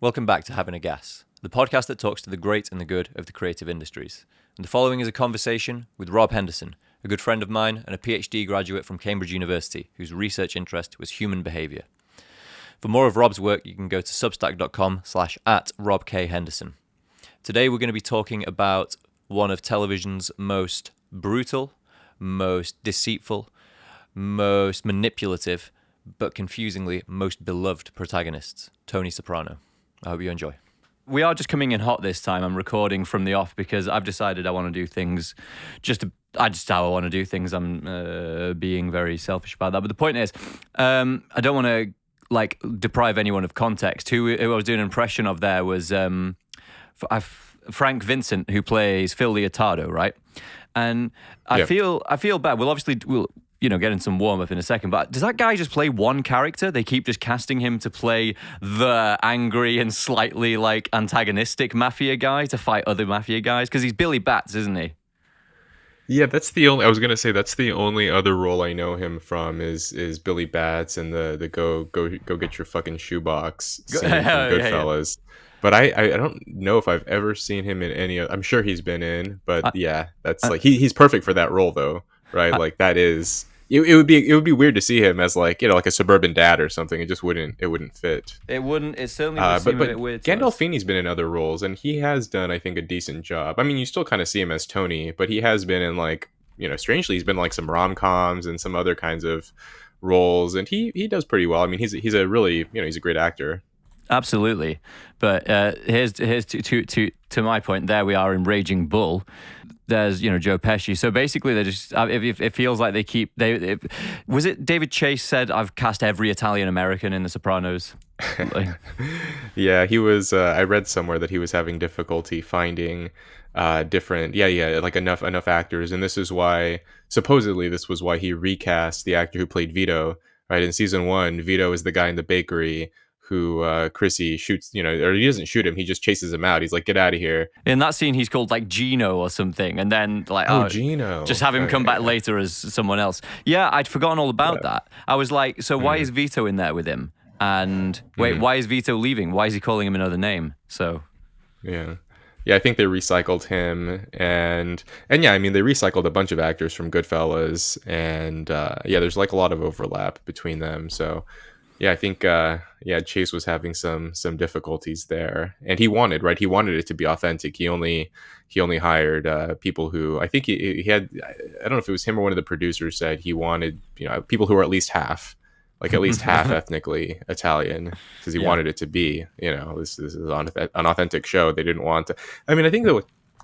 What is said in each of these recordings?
Welcome back to Having a Gas, the podcast that talks to the great and the good of the creative industries. And the following is a conversation with Rob Henderson, a good friend of mine and a PhD graduate from Cambridge University, whose research interest was human behaviour. For more of Rob's work, you can go to substack.com/@RobKHenderson. Today we're going to be talking about one of television's most brutal, most deceitful, most manipulative, but confusingly most beloved protagonists, Tony Soprano. I hope you enjoy. We are just coming in hot this time. I'm recording from the off because I've decided I want to do things how I want to do things. I'm being very selfish about that. But the point is, I don't want to deprive anyone of context. Who I was doing an impression of there was Frank Vincent, who plays Phil Leotardo, right? And I feel bad. We'll get in some warm up in a second, but does that guy just play one character? They keep just casting him to play the angry and slightly antagonistic mafia guy to fight other mafia guys, because he's Billy Batts, isn't he? Yeah, that's the only other role I know him from is Billy Batts and the go get your fucking shoebox scene from Goodfellas. Yeah. But I don't know if I've ever seen him in any other. I'm sure he's been in, but that's he's perfect for that role though, right? That is. It would be weird to see him as like a suburban dad or something. It just wouldn't fit. It wouldn't. It certainly would seem a bit weird. Gandolfini's been in other roles, and he has done, I think, a decent job. I mean, you still kind of see him as Tony, but he has been in strangely, he's been in some rom-coms and some other kinds of roles, and he does pretty well. I mean, he's a really he's a great actor. Absolutely, but here's to my point. There we are in Raging Bull. There's Joe Pesci. So basically, they just it feels like was it David Chase said, "I've cast every Italian American in The Sopranos." Yeah, he was. I read somewhere that he was having difficulty finding different. Enough actors, and this is why supposedly this was why he recast the actor who played Vito. Right, in season 1, Vito is the guy in the bakery who Chrissy shoots, or he doesn't shoot him, he just chases him out. He's like, get out of here. In that scene, he's called Gino or something, and then Gino. Just have him come back later as someone else. Yeah, I'd forgotten all about that. I was like, so why is Vito in there with him? And wait, why is Vito leaving? Why is he calling him another name? So yeah, I think they recycled him, and yeah, I mean, they recycled a bunch of actors from Goodfellas, and there's a lot of overlap between them. So yeah, I think Chase was having some difficulties there, and he wanted it to be authentic. He only hired people who, I think he had, I don't know if it was him or one of the producers said he wanted people who are at least half ethnically Italian, because he wanted it to be this is an authentic show. They didn't want to. I mean, I think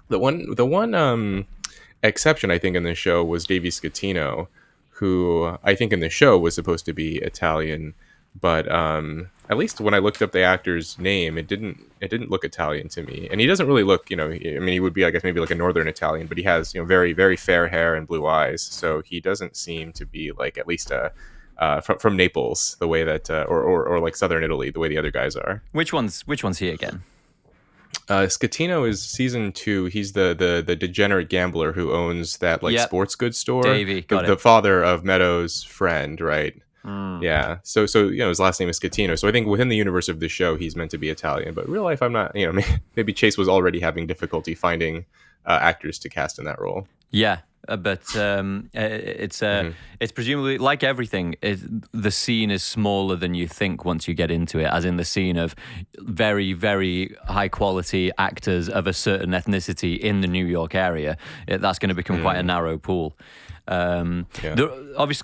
the one exception I think in the show was Davy Scatino, who I think in the show was supposed to be Italian. But at least when I looked up the actor's name, it didn't look Italian to me. And he doesn't really look, I mean, he would be, I guess, maybe like a Northern Italian, but he has, very, very fair hair and blue eyes. So he doesn't seem to be at least from Naples, the way that, or like Southern Italy, the way the other guys are. Which one's he again? Scatino is season 2. He's the degenerate gambler who owns that sports goods store. Davey, the father of Meadows' friend, right? Yeah, so his last name is Scatino. So I think within the universe of the show, he's meant to be Italian, but in real life, I'm not. Maybe Chase was already having difficulty finding actors to cast in that role. Yeah, but it's presumably like everything. The scene is smaller than you think once you get into it. As in the scene of very, very high quality actors of a certain ethnicity in the New York area, that's going to become quite a narrow pool. Of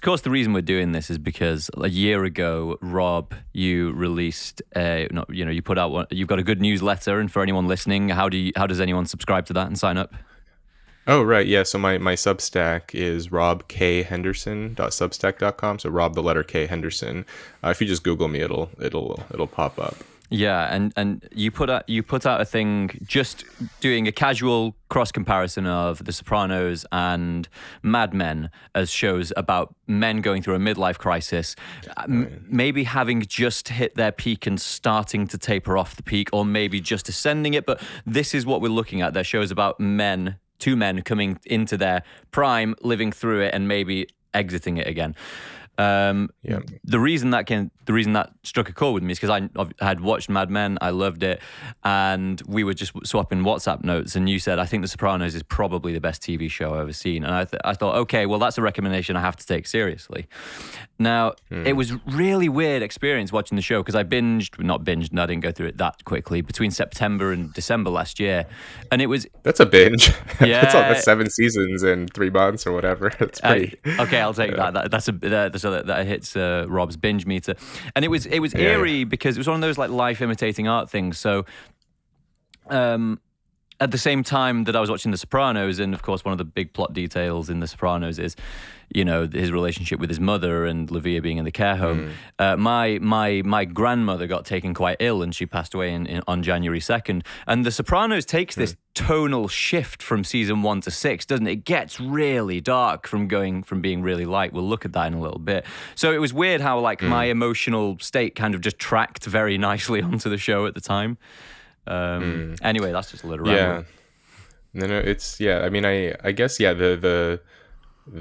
course, the reason we're doing this is because a year ago, Rob, you released you put out one. You've got a good newsletter, and for anyone listening, how does anyone subscribe to that and sign up? Oh, right, yeah. So my Substack is robkhenderson.substack.com. So Rob, the letter K, Henderson. If you just Google me, it'll pop up. Yeah, and you put out a thing just doing a casual cross comparison of The Sopranos and Mad Men as shows about men going through a midlife crisis, maybe having just hit their peak and starting to taper off the peak, or maybe just ascending it. But this is what we're looking at. They're shows about two men coming into their prime, living through it, and maybe exiting it again. Yeah. The reason that struck a chord with me is because I had watched Mad Men, I loved it, and we were just swapping WhatsApp notes. And you said, "I think The Sopranos is probably the best TV show I've ever seen." And I thought, okay, well, that's a recommendation I have to take seriously. Now, it was really weird experience watching the show because I not binged, and I didn't go through it that quickly, between September and December last year, and it was That's a binge. Yeah. That's 7 seasons in 3 months or whatever. That's pretty. Okay, I'll take that. That hits Rob's binge meter, and it was eerie because it was one of those like life imitating art things. So, at the same time that I was watching The Sopranos, and of course one of the big plot details in The Sopranos is, his relationship with his mother and Livia being in the care home. My grandmother got taken quite ill, and she passed away on January 2nd. And The Sopranos takes this tonal shift from season 1 to 6, doesn't it? It gets really dark from being really light. We'll look at that in a little bit. So it was weird how my emotional state kind of just tracked very nicely onto the show at the time. Anyway, that's just a little rambling. No, it's I mean, I guess the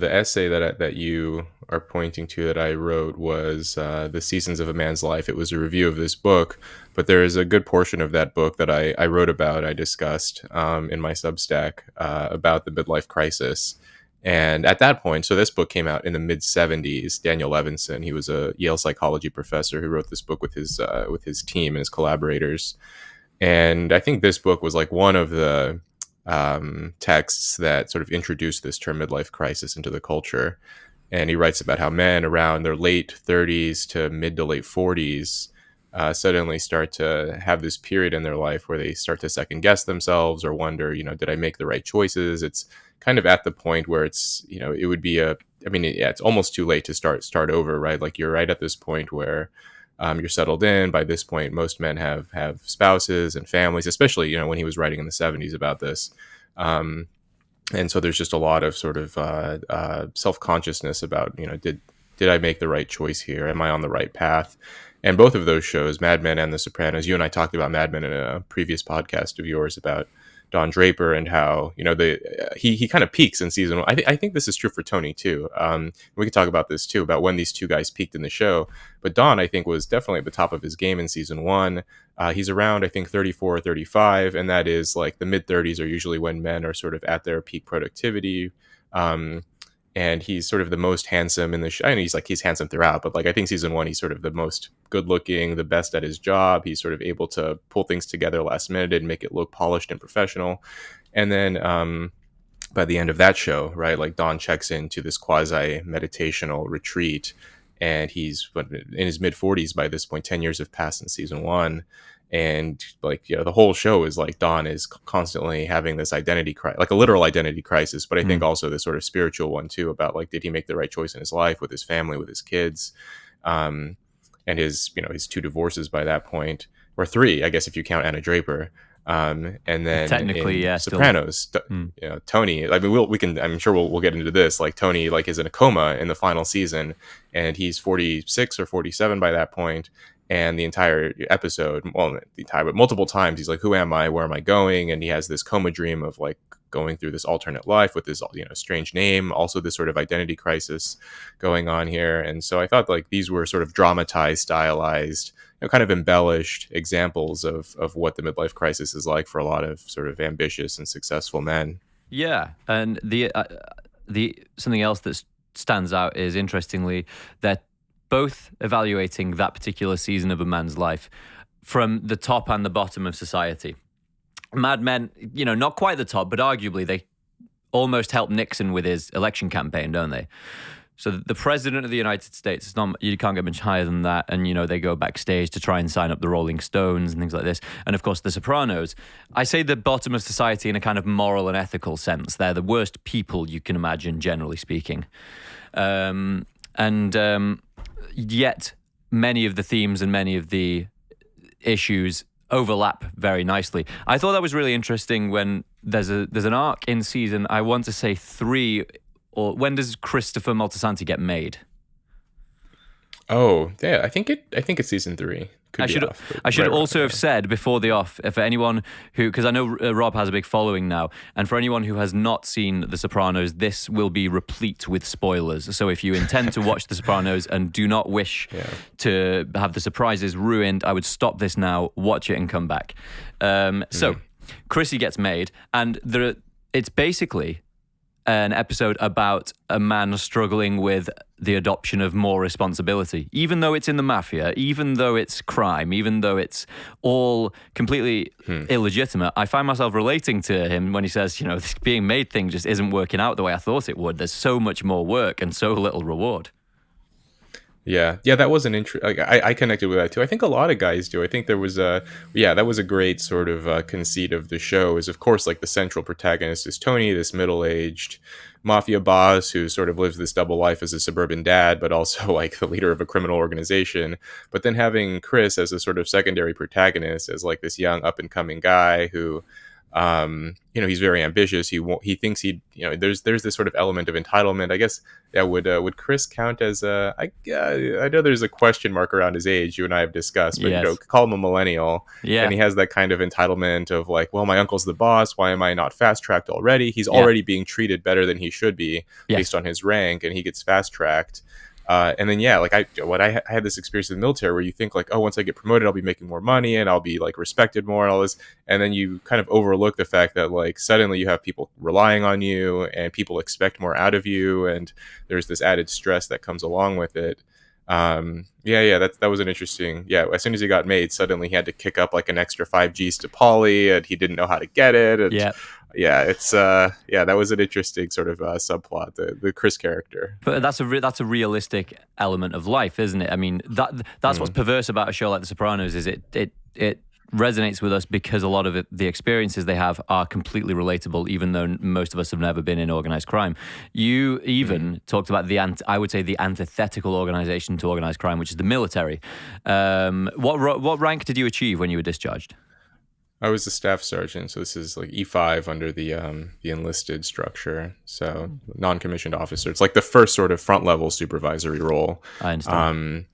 essay that you are pointing to that I wrote was The Seasons of a Man's Life. It was a review of this book, but there is a good portion of that book that I wrote about, I discussed in my Substack about the midlife crisis. And at that point, so this book came out in the mid-70s. Daniel Levinson, he was a Yale psychology professor who wrote this book with his team and his collaborators. And I think this book was like one of the texts that sort of introduced this term midlife crisis into the culture. And he writes about how men around their late 30s to mid to late 40s suddenly start to have this period in their life where they start to second guess themselves or wonder, did I make the right choices? It's kind of at the point where it's, it would be it's almost too late to start over, right? Like you're right at this point where you're settled in. By this point, most men have spouses and families, especially, when he was writing in the 70s about this. And so there's just a lot of sort of self-consciousness about, did I make the right choice here? Am I on the right path? And both of those shows, Mad Men and The Sopranos, you and I talked about Mad Men in a previous podcast of yours about Don Draper and how, he kind of peaks in season 1. I think this is true for Tony too. We could talk about this too, about when these two guys peaked in the show. But Don, I think, was definitely at the top of his game in season 1. He's around, I think, 34 or 35. And that is like the mid 30s are usually when men are sort of at their peak productivity. And he's sort of the most handsome in the show. I mean, he's handsome throughout, but I think season 1, he's sort of the most good looking, the best at his job. He's sort of able to pull things together last minute and make it look polished and professional. And then by the end of that show, right, Don checks into this quasi meditational retreat, and he's in his mid 40s by this point. 10 years have passed in season 1. And the whole show is Don is constantly having this identity crisis, like a literal identity crisis, but I think also this sort of spiritual one too, about did he make the right choice in his life, with his family, with his kids, and his 2 divorces by that point, or 3, I guess, if you count Anna Draper. And then technically, Sopranos, Tony, I mean, I'm sure we'll get into this. Tony, is in a coma in the final season, and he's 46 or 47 by that point. And the entire episode, but multiple times, he's like, who am I? Where am I going? And he has this coma dream of going through this alternate life with this, strange name, also this sort of identity crisis going on here. And so I thought these were sort of dramatized, stylized, kind of embellished examples of what the midlife crisis is like for a lot of sort of ambitious and successful men. Yeah. And the something else that stands out is, interestingly, that both evaluating that particular season of a man's life from the top and the bottom of society. Mad Men, not quite the top, but arguably they almost helped Nixon with his election campaign, don't they? So the president of the United States, you can't get much higher than that. And, they go backstage to try and sign up the Rolling Stones and things like this. And of course, The Sopranos, I say the bottom of society in a kind of moral and ethical sense. They're the worst people you can imagine, generally speaking. Yet many of the themes and many of the issues overlap very nicely. I thought that was really interesting when there's an arc in season, I want to say 3, or when does Christopher Moltisanti get made? Oh, yeah, I think it's season 3. Could be off. I should Right, also have said before the off, for anyone who, because I know Rob has a big following now, and for anyone who has not seen The Sopranos, this will be replete with spoilers. So if you intend to watch The Sopranos and do not wish to have the surprises ruined, I would stop this now, watch it, and come back. So Chrissy gets made, and it's basically an episode about a man struggling with the adoption of more responsibility, even though it's in the mafia, even though it's crime, even though it's all completely illegitimate. I find myself relating to him when he says, this being made thing just isn't working out the way I thought it would. There's so much more work and so little reward. Yeah, that was an I connected with that too. I think a lot of guys do. I think there was that was a great sort of conceit of the show. Is of course like the central protagonist is Tony, this middle-aged mafia boss who sort of lives this double life as a suburban dad, but also like the leader of a criminal organization. But then having Chris as a sort of secondary protagonist, as like this young up and coming guy who he's very ambitious. He thinks there's this sort of element of entitlement. I guess would Chris count as I know there's a question mark around his age, you and I have discussed, but yes. Call him a millennial. Yeah. And he has that kind of entitlement of like, well, my uncle's the boss, why am I not fast tracked already? He's already being treated better than he should be based on his rank, and he gets fast tracked. And then, I had this experience in the military where you think like, oh, once I get promoted, I'll be making more money and I'll be like respected more and all this. And then you kind of overlook the fact that like suddenly you have people relying on you and people expect more out of you. And there's this added stress that comes along with it. That was an interesting. Yeah. As soon as he got made, suddenly he had to kick up like an extra 5 Gs to Polly, and he didn't know how to get it. And that was an interesting sort of subplot, the Chris character. But that's a realistic element of life, isn't it? I mean, that's what's perverse about a show like The Sopranos is it resonates with us because a lot of the experiences they have are completely relatable, even though most of us have never been in organized crime. You even talked about the antithetical organization to organized crime, which is the military. What rank did you achieve when you were discharged? I was a staff sergeant, so this is like E5 under the enlisted structure. So non-commissioned officer. It's like the first sort of front level supervisory role. I understand.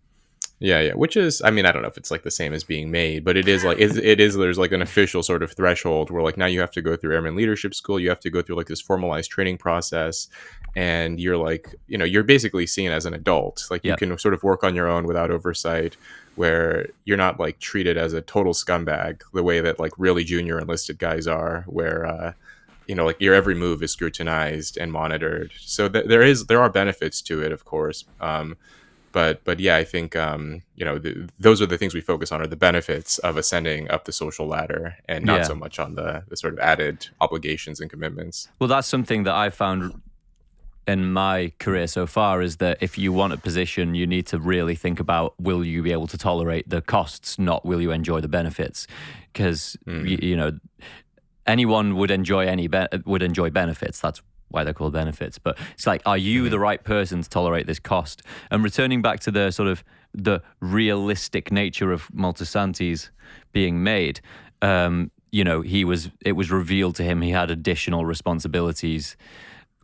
Which is, I mean, I don't know if it's like the same as being made, but it is like it is. There's like an official sort of threshold where like now you have to go through Airman Leadership School. You have to go through like this formalized training process, and you're like, you're basically seen as an adult. Like you can sort of work on your own without oversight, where you're not like treated as a total scumbag the way that like really junior enlisted guys are, where like your every move is scrutinized and monitored. So there are benefits to it, of course. But yeah, I think those are the things we focus on, are the benefits of ascending up the social ladder, and not so much on the sort of added obligations and commitments. Well, that's something that I found in my career so far, is that if you want a position, you need to really think about, will you be able to tolerate the costs, not will you enjoy the benefits? Because anyone would enjoy benefits. That's why they're called benefits. But it's like, are you the right person to tolerate this cost? And returning back to the sort of the realistic nature of Moltisanti's being made, it was revealed to him he had additional responsibilities,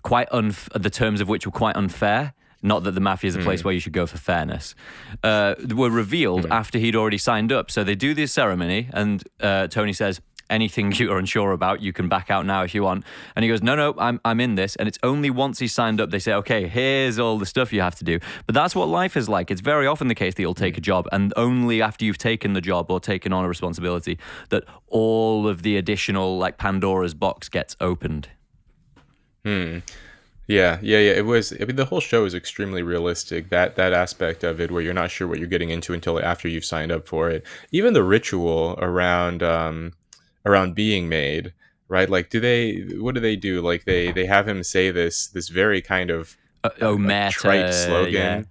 the terms of which were quite unfair. Not that the mafia is a place where you should go for fairness. Were revealed after he'd already signed up. So they do this ceremony, and Tony says, anything you're unsure about, you can back out now if you want. And he goes, no, I'm in this. And it's only once he's signed up, they say, okay, here's all the stuff you have to do. But that's what life is like. It's very often the case that you'll take a job, and only after you've taken the job or taken on a responsibility that all of the additional, like Pandora's box, gets opened. Yeah. It was. I mean, the whole show is extremely realistic. That aspect of it, where you're not sure what you're getting into until after you've signed up for it. Even the ritual around being made, right? Like, what do they do? Like, they have him say this very kind of trite slogan.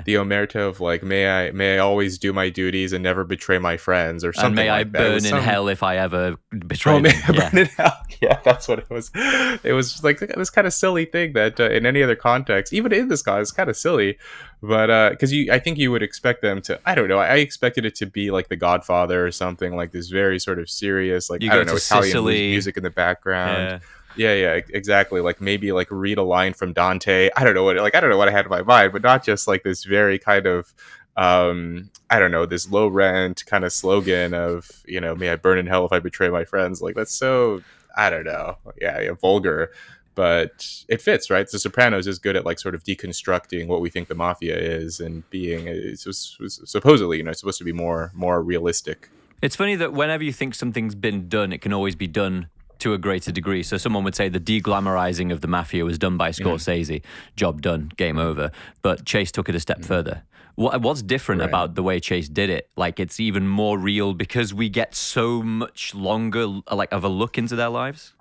The omerta of like, may I always do my duties and never betray my friends, or something. And may I burn in hell if I ever betray them. Burn in hell. Yeah, that's what it was. It was like this kind of silly thing that in any other context, even in this context, it's kind of silly. But because I think you would expect them to, I don't know, I expected it to be like The Godfather or something, like this very sort of serious, like, I don't know, Italian music in the background. Yeah, exactly. Like maybe like read a line from Dante. I don't know what I had in my mind, but not just like this very kind of I don't know, this low rent kind of slogan of, may I burn in hell if I betray my friends. Like, that's so, I don't know, yeah, vulgar, but it fits, right? The Sopranos is good at like sort of deconstructing what we think the mafia is, and being supposedly, supposed to be more realistic. It's funny that whenever you think something's been done, it can always be done to a greater degree. So someone would say the deglamorizing of the mafia was done by Scorsese. Job done, game over. But Chase took it a step further. What's different about the way Chase did it? Like, it's even more real because we get so much longer, like, of a look into their lives.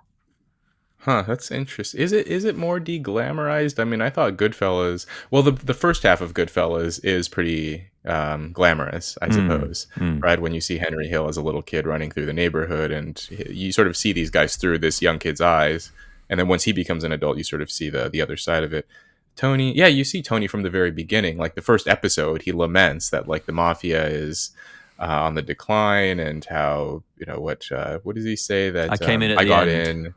Huh, that's interesting. Is it more deglamorized? I mean, I thought Goodfellas. Well, the first half of Goodfellas is pretty glamorous, I suppose, right? When you see Henry Hill as a little kid running through the neighborhood, and you sort of see these guys through this young kid's eyes, and then once he becomes an adult, you sort of see the other side of it. Tony, yeah, you see Tony from the very beginning. Like the first episode, he laments that like the mafia is on the decline, and how what does he say, that I came in at I the got end. in.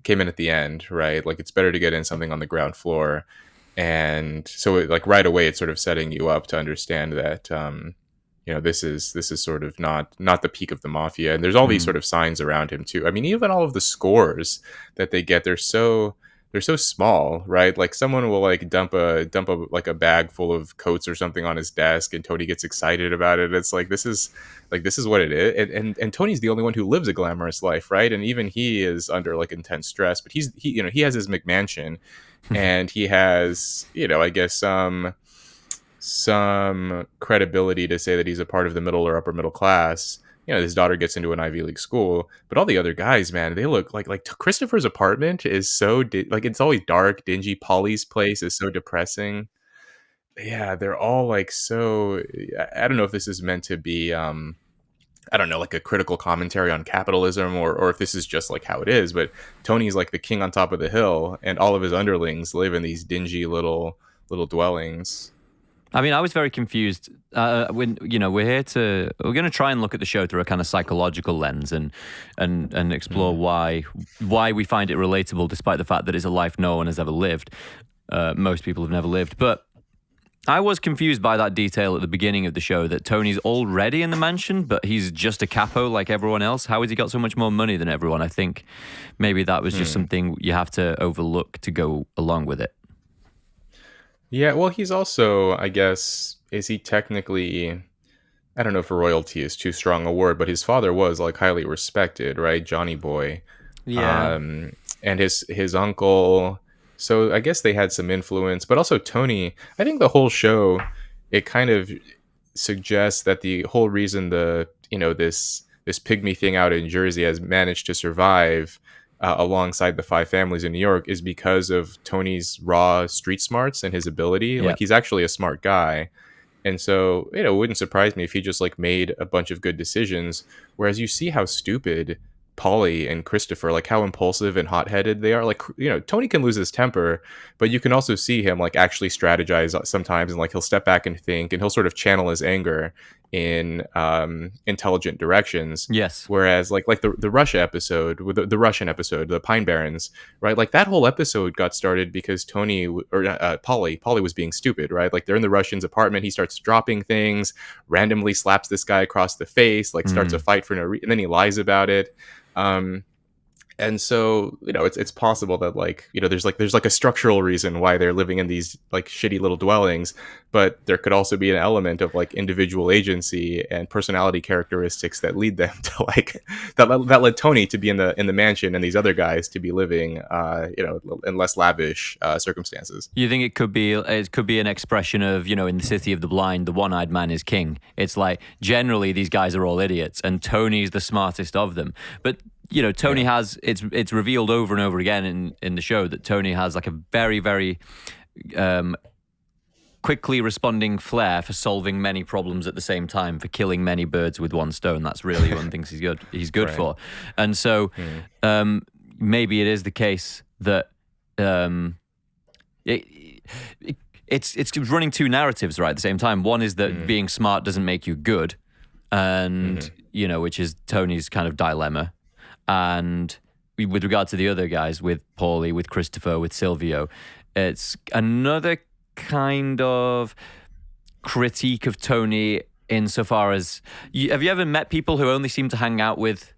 Came in at the end, right? Like, it's better to get in something on the ground floor. And so like right away, it's sort of setting you up to understand that this is sort of not the peak of the mafia. And there's all these sort of signs around him too. I mean, even all of the scores that they get, they're so small, right? Like, someone will like dump a like a bag full of coats or something on his desk, and Tony gets excited about it. It's like, this is what it is. And Tony's the only one who lives a glamorous life, right? And even he is under like intense stress, but he has his McMansion, and he has, I guess some credibility to say that he's a part of the middle or upper middle class. His daughter gets into an Ivy League school, but all the other guys, man, they look like Christopher's apartment is so like, it's always dark, dingy. Polly's place is so depressing. Yeah, they're all like so. I don't know if this is meant to be, I don't know, like a critical commentary on capitalism, or if this is just like how it is. But Tony's like the king on top of the hill, and all of his underlings live in these dingy little dwellings. I mean, I was very confused when we're going to try and look at the show through a kind of psychological lens and explore why we find it relatable, despite the fact that it's a life no one has ever lived. Most people have never lived, but I was confused by that detail at the beginning of the show, that Tony's already in the mansion, but he's just a capo like everyone else. How has he got so much more money than everyone? I think maybe that was just something you have to overlook to go along with it. Yeah, well, he's also, I guess, is he technically, I don't know if royalty is too strong a word, but his father was like highly respected, right? Johnny Boy. Yeah. And his uncle. So I guess they had some influence, but also Tony. I think the whole show, it kind of suggests that the whole reason this pygmy thing out in Jersey has managed to survive alongside the five families in New York is because of Tony's raw street smarts and his ability. Yep. Like, he's actually a smart guy. And so, it wouldn't surprise me if he just like made a bunch of good decisions. Whereas you see how stupid Polly and Christopher, like how impulsive and hot-headed they are. Like, Tony can lose his temper, but you can also see him like actually strategize sometimes, and like he'll step back and think, and he'll sort of channel his anger in intelligent directions. Yes. Whereas like the Russia episode, with the Russian episode, the Pine Barrens, right? Like, that whole episode got started because Polly was being stupid, right? Like, they're in the Russian's apartment, he starts dropping things, randomly slaps this guy across the face, like starts a fight for no reason, and then he lies about it. And so, it's possible that like, there's like a structural reason why they're living in these like shitty little dwellings, but there could also be an element of like individual agency and personality characteristics that lead them to like, that led Tony to be in the mansion, and these other guys to be living, in less lavish circumstances. You think it could be an expression of, in the city of the blind, the one-eyed man is king. It's like, generally these guys are all idiots, and Tony's the smartest of them. But Tony has, it's revealed over and over again in the show that Tony has like a very, very quickly responding flair for solving many problems at the same time, for killing many birds with one stone. That's really one thing he's good Right. for. And so maybe it is the case that it's running two narratives right at the same time. One is that being smart doesn't make you good, and which is Tony's kind of dilemma. And with regard to the other guys, with Paulie, with Christopher, with Silvio, it's another kind of critique of Tony insofar as have you ever met people who only seem to hang out with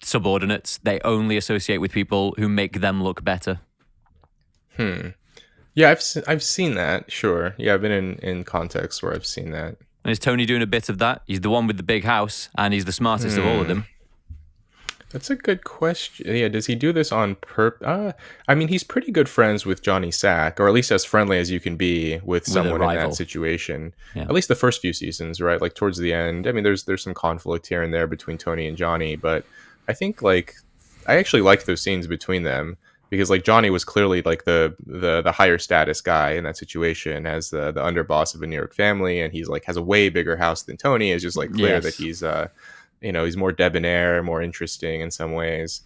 subordinates? They only associate with people who make them look better. Yeah, I've seen that. Sure. Yeah, I've been in contexts where I've seen that. And is Tony doing a bit of that? He's the one with the big house, and he's the smartest of all of them. That's a good question. Yeah, does he do this on purpose? I mean, he's pretty good friends with Johnny Sack, or at least as friendly as you can be with someone in that situation. Yeah. At least the first few seasons, right? Like towards the end. I mean, there's some conflict here and there between Tony and Johnny, but I think like I actually liked those scenes between them because like Johnny was clearly like the higher status guy in that situation as the underboss of a New York family, and he's like has a way bigger house than Tony. It's just like clear that he's he's more debonair, more interesting in some ways.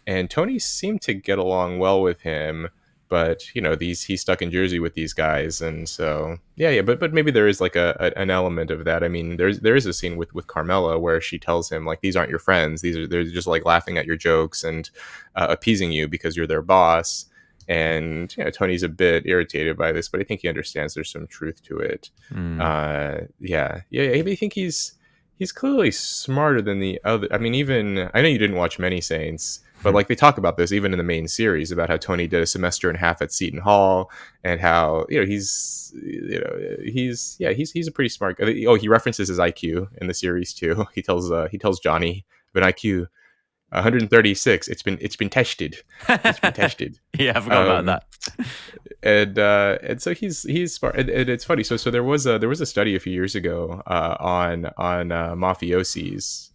And Tony seemed to get along well with him, but he's stuck in Jersey with these guys, and so but maybe there is like an element of that. I mean, there is a scene with Carmela where she tells him like these aren't your friends; they're just like laughing at your jokes and appeasing you because you're their boss. And Tony's a bit irritated by this, but I think he understands there's some truth to it. I think he's clearly smarter than the other. I mean, even I know you didn't watch Many Saints, but like they talk about this even in the main series about how Tony did a semester and a half at Seton Hall and how he's a pretty smart guy. Oh, he references his IQ in the series too. He tells Johnny an IQ 136. It's been tested. It's been tested. Yeah, I forgot about that. And so he's smart. And it's funny. So there was a study a few years ago on mafiosos.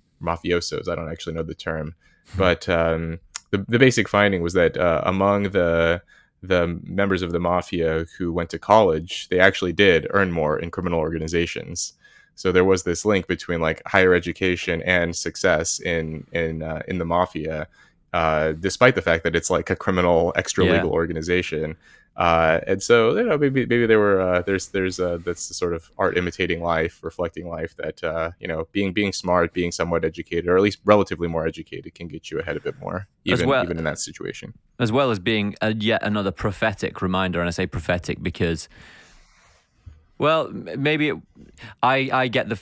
I don't actually know the term, but the basic finding was that among the members of the mafia who went to college, they actually did earn more in criminal organizations. So there was this link between like higher education and success in the mafia, despite the fact that it's like a criminal extra legal organization. And so maybe there were there's that's the sort of art imitating life, reflecting life that being smart, being somewhat educated, or at least relatively more educated, can get you ahead a bit more, even in that situation. As well as being yet another prophetic reminder, and I say prophetic because. Well, maybe I get the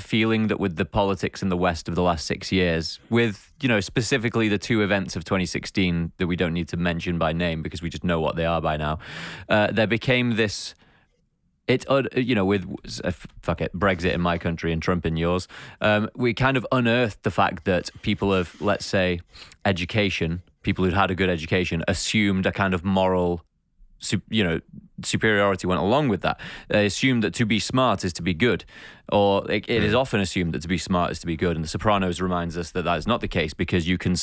feeling that with the politics in the West of the last 6 years, with specifically the two events of 2016 that we don't need to mention by name because we just know what they are by now, there became this. With Brexit in my country and Trump in yours, we kind of unearthed the fact that people of, let's say, education, people who'd had a good education, assumed a kind of moral. Superiority went along with that. They assumed that to be smart is to be good, or it is often assumed that to be smart is to be good. And The Sopranos reminds us that is not the case because you can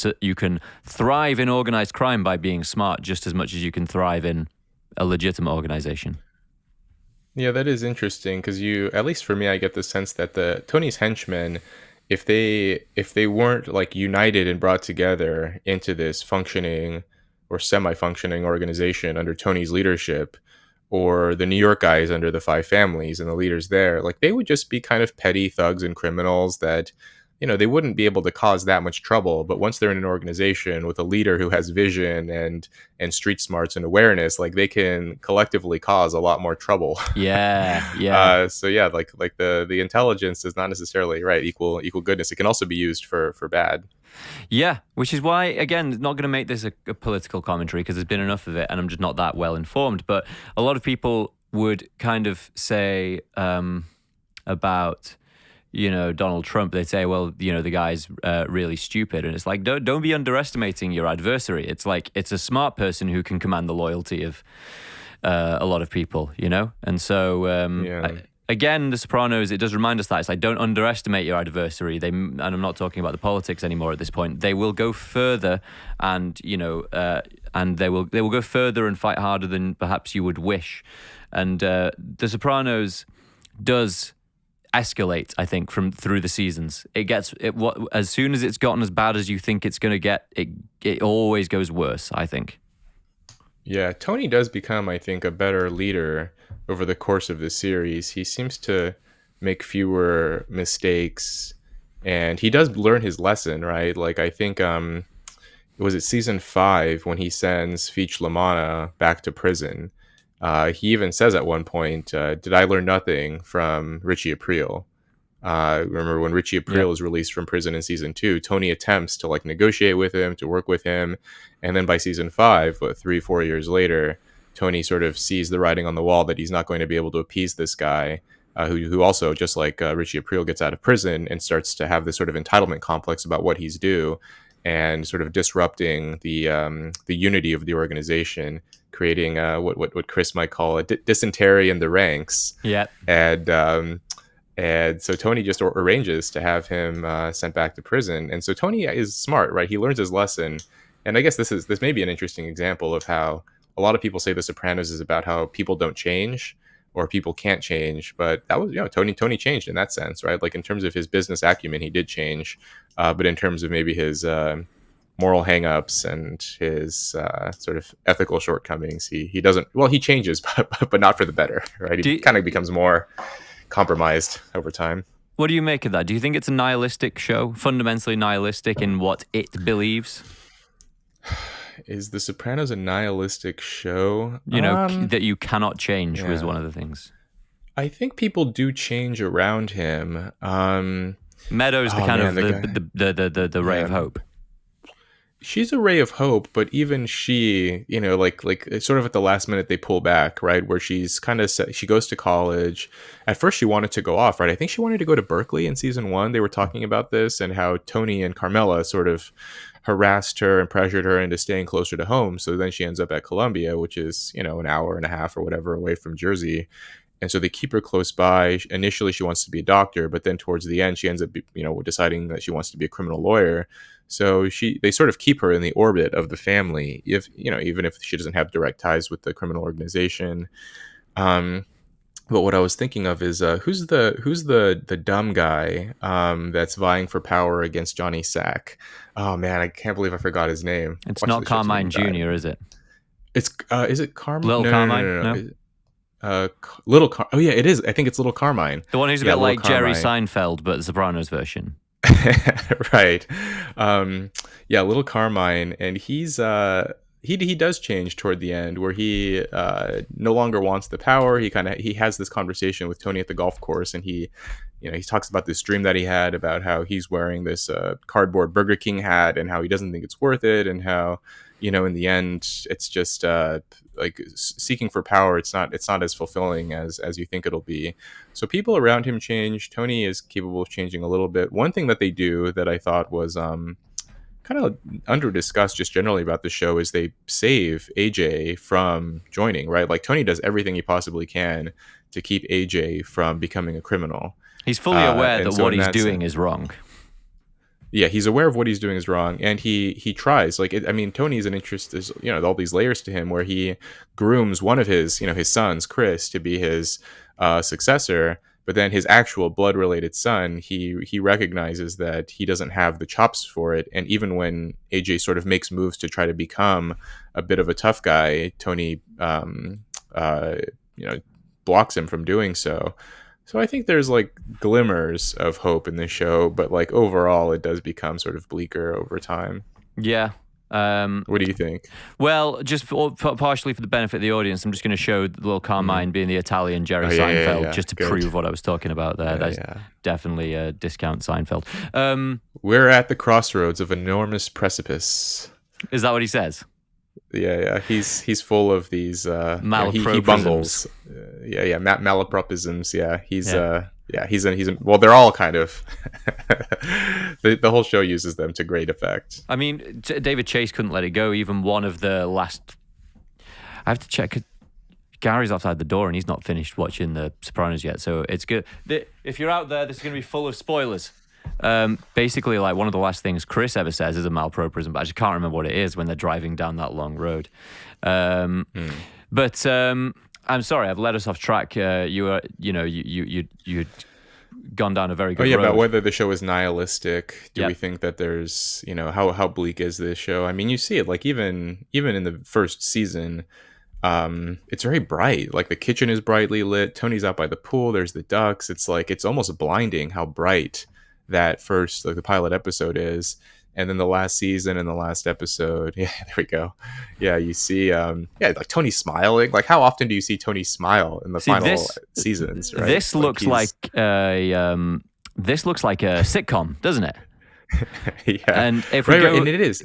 thrive in organized crime by being smart just as much as you can thrive in a legitimate organization. Yeah, that is interesting because at least for me, I get the sense that Tony's henchmen, if they weren't like united and brought together into this functioning or semi-functioning organization under Tony's leadership, or the New York guys under the Five Families and the leaders there, like they would just be kind of petty thugs and criminals that, they wouldn't be able to cause that much trouble. But once they're in an organization with a leader who has vision and street smarts and awareness, like they can collectively cause a lot more trouble. Yeah. So yeah, like the intelligence is not necessarily equal goodness. It can also be used for bad. Yeah, which is why, again, not going to make this a political commentary because there's been enough of it and I'm just not that well informed. But a lot of people would kind of say about, Donald Trump, they'd say, well, the guy's really stupid. And it's like, don't be underestimating your adversary. It's like, it's a smart person who can command the loyalty of a lot of people, And so... Again, The Sopranos, it does remind us that it's like, don't underestimate your adversary. And I'm not talking about the politics anymore at this point. They will go further, and and they will go further and fight harder than perhaps you would wish. And The Sopranos does escalate, I think, through the seasons. As soon as it's gotten as bad as you think it's going to get, it always goes worse, I think. Yeah, Tony does become, I think, a better leader over the course of the series. He seems to make fewer mistakes, and he does learn his lesson, right? Like, I think, was it season 5 when he sends Feech LaManna back to prison? He even says at one point, "Did I learn nothing from Richie Aprile?" Remember when Richie Yep. Aprile is released from prison in season 2, Tony attempts to like negotiate with him, to work with him, and then by season 5, 3-4 years later, Tony sort of sees the writing on the wall that he's not going to be able to appease this guy, who also, just like Richie Aprile, gets out of prison and starts to have this sort of entitlement complex about what he's due, and sort of disrupting the unity of the organization, creating what Chris might call a dysentery in the ranks, Yep. and so Tony just arranges to have him sent back to prison. And so Tony is smart, right? He learns his lesson. And I guess this may be an interesting example of how a lot of people say The Sopranos is about how people don't change or people can't change. But that was, Tony changed in that sense, right? Like in terms of his business acumen, he did change. But in terms of maybe his moral hangups and his sort of ethical shortcomings, he doesn't. Well, he changes, but not for the better, right? He kind of becomes more compromised over time. What do you make of that? Do you think it's a nihilistic show, fundamentally nihilistic in what it believes? Is The Sopranos a nihilistic show? That you cannot change was one of the things. I think people do change around him. Meadows, the ray of hope. She's a ray of hope, but even she, like sort of at the last minute they pull back, right? Where she's kind of she goes to college. At first she wanted to go off, right? I think she wanted to go to Berkeley in season 1. They were talking about this and how Tony and Carmela sort of harassed her and pressured her into staying closer to home. So then she ends up at Columbia, which is, an hour and a half or whatever away from Jersey. And so they keep her close by. Initially, she wants to be a doctor, but then towards the end, she ends up, deciding that she wants to be a criminal lawyer. So they sort of keep her in the orbit of the family, even if she doesn't have direct ties with the criminal organization. But what I was thinking of is who's the dumb guy that's vying for power against Johnny Sack? Oh man, I can't believe I forgot his name. It's not Carmine Jr., is it? It's is it Carmine? Little Carmine? No. Little oh yeah, it is. I think it's Little Carmine, the one who's a bit like Jerry Seinfeld, but the Sopranos version. Right. Little Carmine, and he's he does change toward the end, where he no longer wants the power. He has this conversation with Tony at the golf course, and he talks about this dream that he had about how he's wearing this cardboard Burger King hat and how he doesn't think it's worth it, and how in the end it's just like seeking for power. It's not as fulfilling as you think it'll be. So people around him change. Tony is capable of changing a little bit. One thing that they do that I thought was kind of under discussed just generally about the show is they save AJ from joining, right? Like Tony does everything he possibly can to keep AJ from becoming a criminal. He's fully aware that what he's doing is wrong. Yeah, he's aware of what he's doing is wrong, and he tries. Tony's an interest. There's all these layers to him where he grooms one of his his sons, Chris, to be his successor. But then his actual blood-related son, he recognizes that he doesn't have the chops for it, and even when AJ sort of makes moves to try to become a bit of a tough guy, Tony blocks him from doing so. So I think there's like glimmers of hope in this show, but like overall it does become sort of bleaker over time. Yeah. What do you think? Well, just partially for the benefit of the audience, I'm just going to show Little Carmine being the Italian Jerry Seinfeld, just to prove what I was talking about there. That's definitely a discount Seinfeld. We're at the crossroads of an enormous precipice. Is that what he says? Yeah. He's full of these malapropisms. He bungles. Malapropisms. Yeah, he's well, they're all kind of the whole show uses them to great effect. I mean, David Chase couldn't let it go. Even one of the last, I have to check. Gary's outside the door and he's not finished watching The Sopranos yet, so it's good. If you're out there, this is going to be full of spoilers. Basically, like one of the last things Chris ever says is a malapropism, but I just can't remember what it is when they're driving down that long road. But I'm sorry, I've led us off track. You'd gone down a very good road. About whether the show is nihilistic. Do we think that there's, how bleak is this show? I mean, you see it like even in the first season. It's very bright. Like the kitchen is brightly lit. Tony's out by the pool. There's the ducks. It's like it's almost blinding how bright that first the pilot episode is. And then the last season and the last episode, yeah, there we go. Yeah, you see, like Tony smiling. Like, how often do you see Tony smile in the See, final seasons? Right? this looks like this looks like a sitcom, doesn't it? yeah, And if we right, go, right, and it is.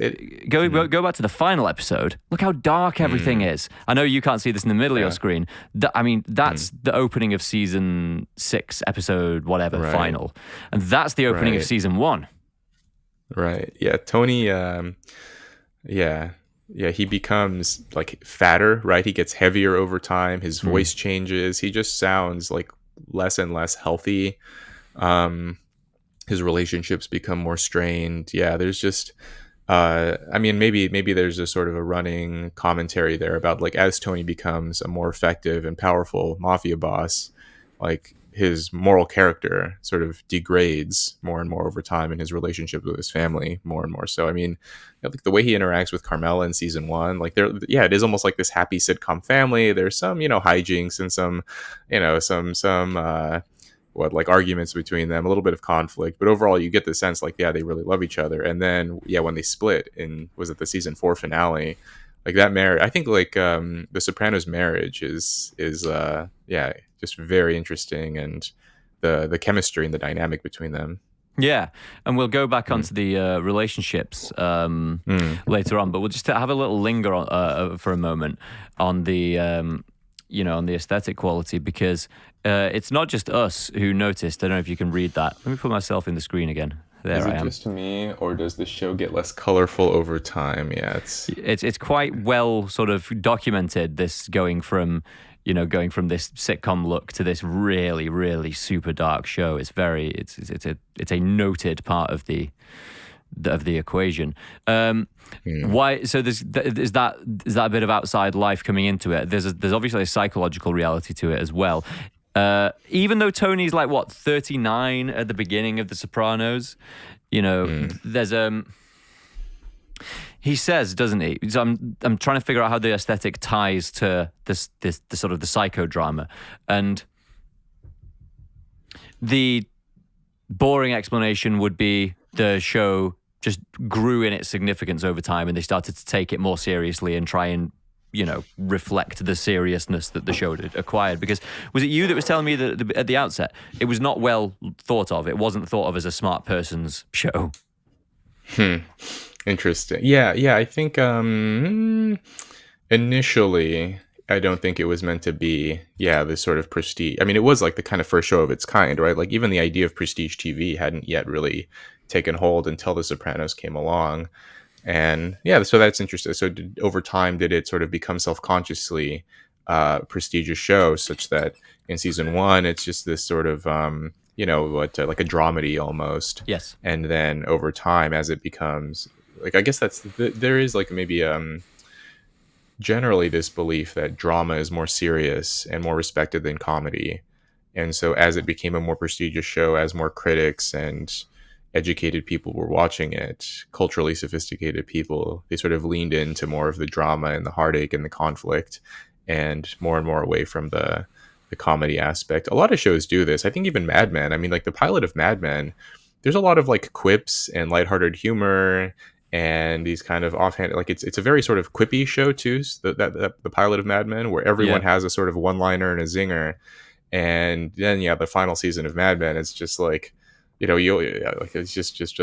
Go back to the final episode. Look how dark everything is. I know you can't see this in the middle of your screen. I mean, that's the opening of season 6, episode whatever, final, and that's the opening of season 1. Right. Yeah. Tony. Yeah. He becomes like fatter. Right. He gets heavier over time. His voice changes. He just sounds like less and less healthy. His relationships become more strained. Yeah. There's just. I mean, maybe there's a sort of a running commentary there about like as Tony becomes a more effective and powerful mafia boss, like his moral character sort of degrades more and more over time in his relationship with his family more and more. So, I mean, like the way he interacts with Carmela in season 1, like it is almost like this happy sitcom family. There's some, hijinks and some, like arguments between them, a little bit of conflict, but overall you get the sense like, yeah, they really love each other. And then, when they split was it the season 4 finale? Like that marriage, I think like the Sopranos marriage is just very interesting, and the chemistry and the dynamic between them. Yeah, and we'll go back onto the relationships later on, but we'll just have a little linger on, for a moment on the on the aesthetic quality, because it's not just us who noticed. I don't know if you can read that. Let me put myself in the screen again. There Is I it am. just me, or does the show get less colorful over time? Yeah, it's quite well sort of documented, this going from this sitcom look to this really, really super dark show. It's a noted part of the equation. Why? So is that a bit of outside life coming into it? There's obviously a psychological reality to it as well. Even though Tony's like 39 at the beginning of The Sopranos, there's he says, doesn't he? So I'm trying to figure out how the aesthetic ties to this the sort of the psychodrama, and the boring explanation would be the show just grew in its significance over time, and they started to take it more seriously and try and reflect the seriousness that the show had acquired. Because was it you that was telling me that at the outset it was not well thought of? It wasn't thought of as a smart person's show. Interesting. Yeah. I think initially, I don't think it was meant to be, this sort of prestige. I mean, it was like the kind of first show of its kind, right? Like even the idea of prestige TV hadn't yet really taken hold until The Sopranos came along. And so that's interesting. So over time, did it sort of become self-consciously prestigious show, such that in season 1, it's just this sort of, like a dramedy almost. Yes. And then over time, as it becomes, like, I guess there is like maybe generally this belief that drama is more serious and more respected than comedy. And so as it became a more prestigious show, as more critics and educated people were watching it, culturally sophisticated people, they sort of leaned into more of the drama and the heartache and the conflict, and more away from the comedy aspect. A lot of shows do this. I think even Mad Men, I mean, like the pilot of Mad Men, there's a lot of like quips and lighthearted humor and these kind of offhand, like it's a very sort of quippy show too, the pilot of Mad Men, where everyone has a sort of one-liner and a zinger. And then the final season of Mad Men, it's just like, it's just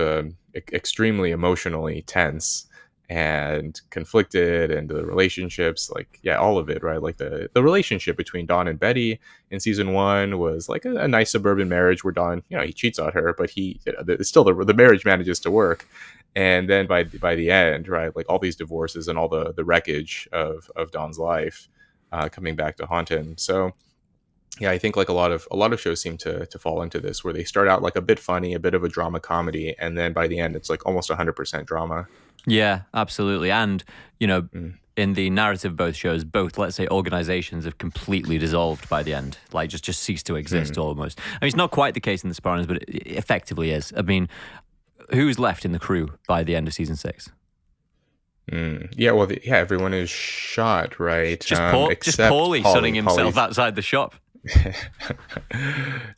extremely emotionally tense and conflicted, and the relationships, like all of it, right? Like the relationship between Don and Betty in season 1 was like a nice suburban marriage where Don, he cheats on her, but he still the marriage manages to work. And then by the end, right, like all these divorces and all the wreckage of Don's life coming back to haunt him. So I think like a lot of shows seem to fall into this, where they start out like a bit funny, a bit of a drama comedy, and then by the end it's like almost 100% drama. Yeah, absolutely. And in the narrative of both shows, let's say organizations have completely dissolved by the end, like just ceased to exist almost. I mean, it's not quite the case in The Sopranos, but it effectively is. I mean, who's left in the crew by the end of season 6? Everyone is shot, right? Just Paulie sunning himself outside the shop.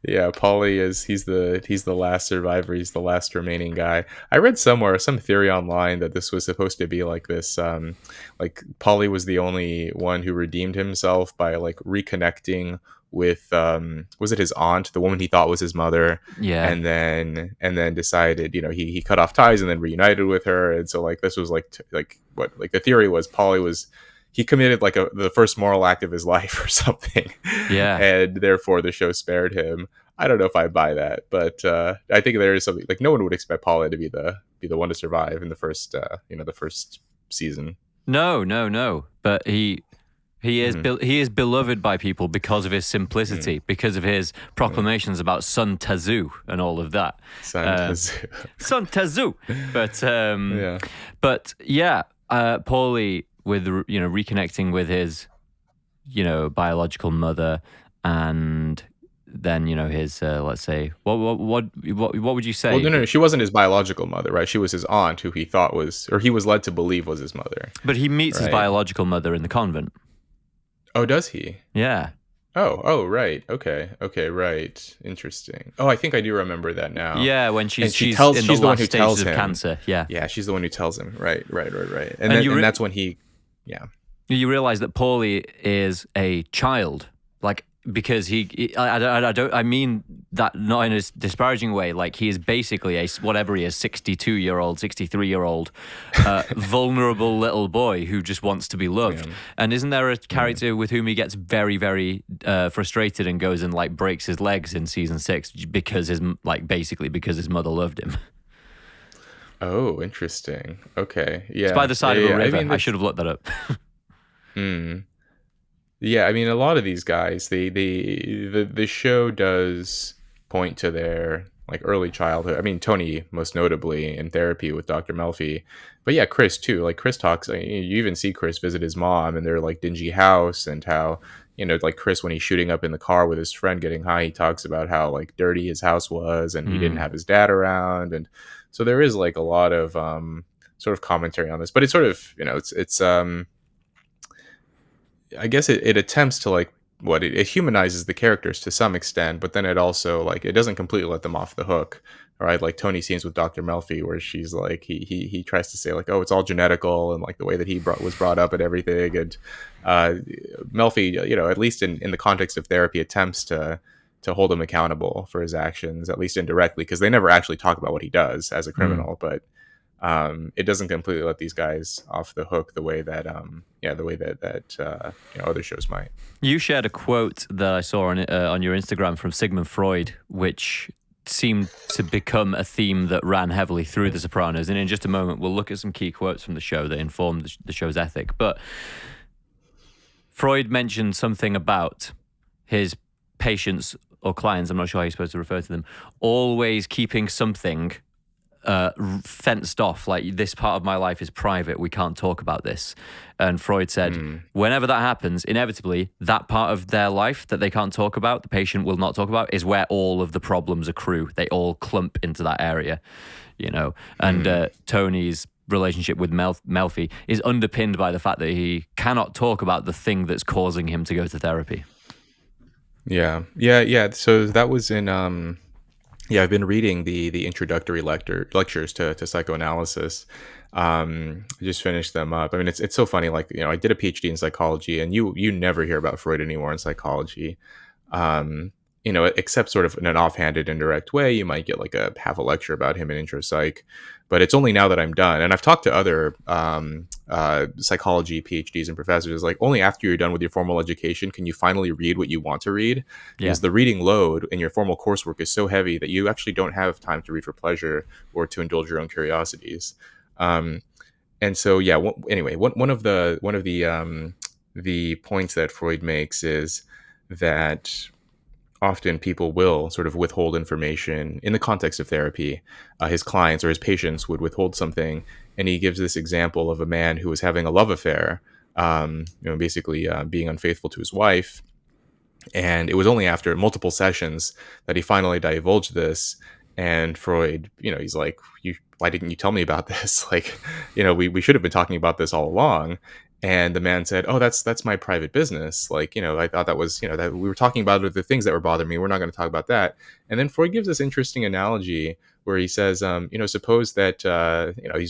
Yeah, Paulie is he's the last survivor. He's the last remaining guy. I read somewhere some theory online that this was supposed to be like this, like Paulie was the only one who redeemed himself by like reconnecting with was it his aunt, the woman he thought was his mother, Yeah. and then decided, he cut off ties and then reunited with her, and so like this was like like what like the theory was Paulie was he committed like the first moral act of his life or something, Yeah. and therefore the show spared him. I don't know if I buy that, but I think there is something like no one would expect Paula to be the one to survive in the first the first season. No, no, no. But he is beloved by people because of his simplicity, because of his proclamations about Sun Tzu and all of that. Sun Tzu. But Yeah. but yeah, Paulie with reconnecting with his biological mother, and then his let's say what would you say? Well, no, she wasn't his biological mother, right? She was his aunt, who he thought was, or he was led to believe was his mother. But he meets his Right. biological mother in the convent. Oh, does he? Yeah. Oh, right. Okay, right. Interesting. Oh, I think I do remember that now. Yeah, when And she's she in tells, the she's the one last who stages tells of him. cancer. Yeah. Yeah, she's the one who tells him. Right. And And that's when he, yeah. You realize that Paulie is a child, like, because I mean that not in a disparaging way. Like, he is basically whatever he is, 62-year-old, 63-year-old, vulnerable little boy who just wants to be loved. Yeah. And isn't there a character with whom he gets very, very frustrated and goes and like breaks his legs in season 6 because because his mother loved him? Oh, interesting. Okay. Yeah. It's by the side of a river. I mean, I should have looked that up. Yeah, I mean, a lot of these guys, the show does point to their like early childhood. I mean, Tony most notably in therapy with Dr. Melfi, but yeah, Chris too. Like Chris talks, you even see Chris visit his mom in their like dingy house, and how like Chris when he's shooting up in the car with his friend getting high, he talks about how like dirty his house was, and he didn't have his dad around, and so there is like a lot of sort of commentary on this, but it's sort of it's I guess it attempts to like it humanizes the characters to some extent, but then it also like it doesn't completely let them off the hook, right? Like Tony scenes with Dr. Melfi, where she's like he tries to say like, oh, it's all genetical, and like the way that he was brought up and everything, and Melfi, at least in the context of therapy, attempts to hold him accountable for his actions, at least indirectly, because they never actually talk about what he does as a criminal, but it doesn't completely let these guys off the hook the way that other shows might. You shared a quote that I saw on your Instagram from Sigmund Freud, which seemed to become a theme that ran heavily through The Sopranos. And in just a moment, we'll look at some key quotes from the show that inform the show's ethic. But Freud mentioned something about his patients or clients, I'm not sure how you're supposed to refer to them, always keeping something fenced off, like this part of my life is private, we can't talk about this. And Freud said whenever that happens, inevitably that part of their life that they can't talk about, the patient will not talk about, is where all of the problems accrue. They all clump into that area, and Tony's relationship with Melfi is underpinned by the fact that he cannot talk about the thing that's causing him to go to therapy. Yeah. So that was in I've been reading the introductory lectures to psychoanalysis. I just finished them up. I mean, it's so funny. Like, I did a PhD in psychology, and you never hear about Freud anymore in psychology. Except sort of in an offhanded, indirect way. You might get like half a lecture about him in intro psych, but it's only now that I'm done. And I've talked to other psychology PhDs and professors. Like, only after you're done with your formal education can you finally read what you want to read, because the reading load in your formal coursework is so heavy that you actually don't have time to read for pleasure or to indulge your own curiosities. And so, anyway, one of the points that Freud makes is that often people will sort of withhold information in the context of therapy. His clients or his patients would withhold something, and he gives this example of a man who was having a love affair, basically being unfaithful to his wife. And it was only after multiple sessions that he finally divulged this. And Freud, he's like, why didn't you tell me about this? Like, we should have been talking about this all along. And the man said, "Oh, that's my private business. Like, I thought that was, that we were talking about the things that were bothering me. We're not going to talk about that." And then Freud gives this interesting analogy where he says, suppose that,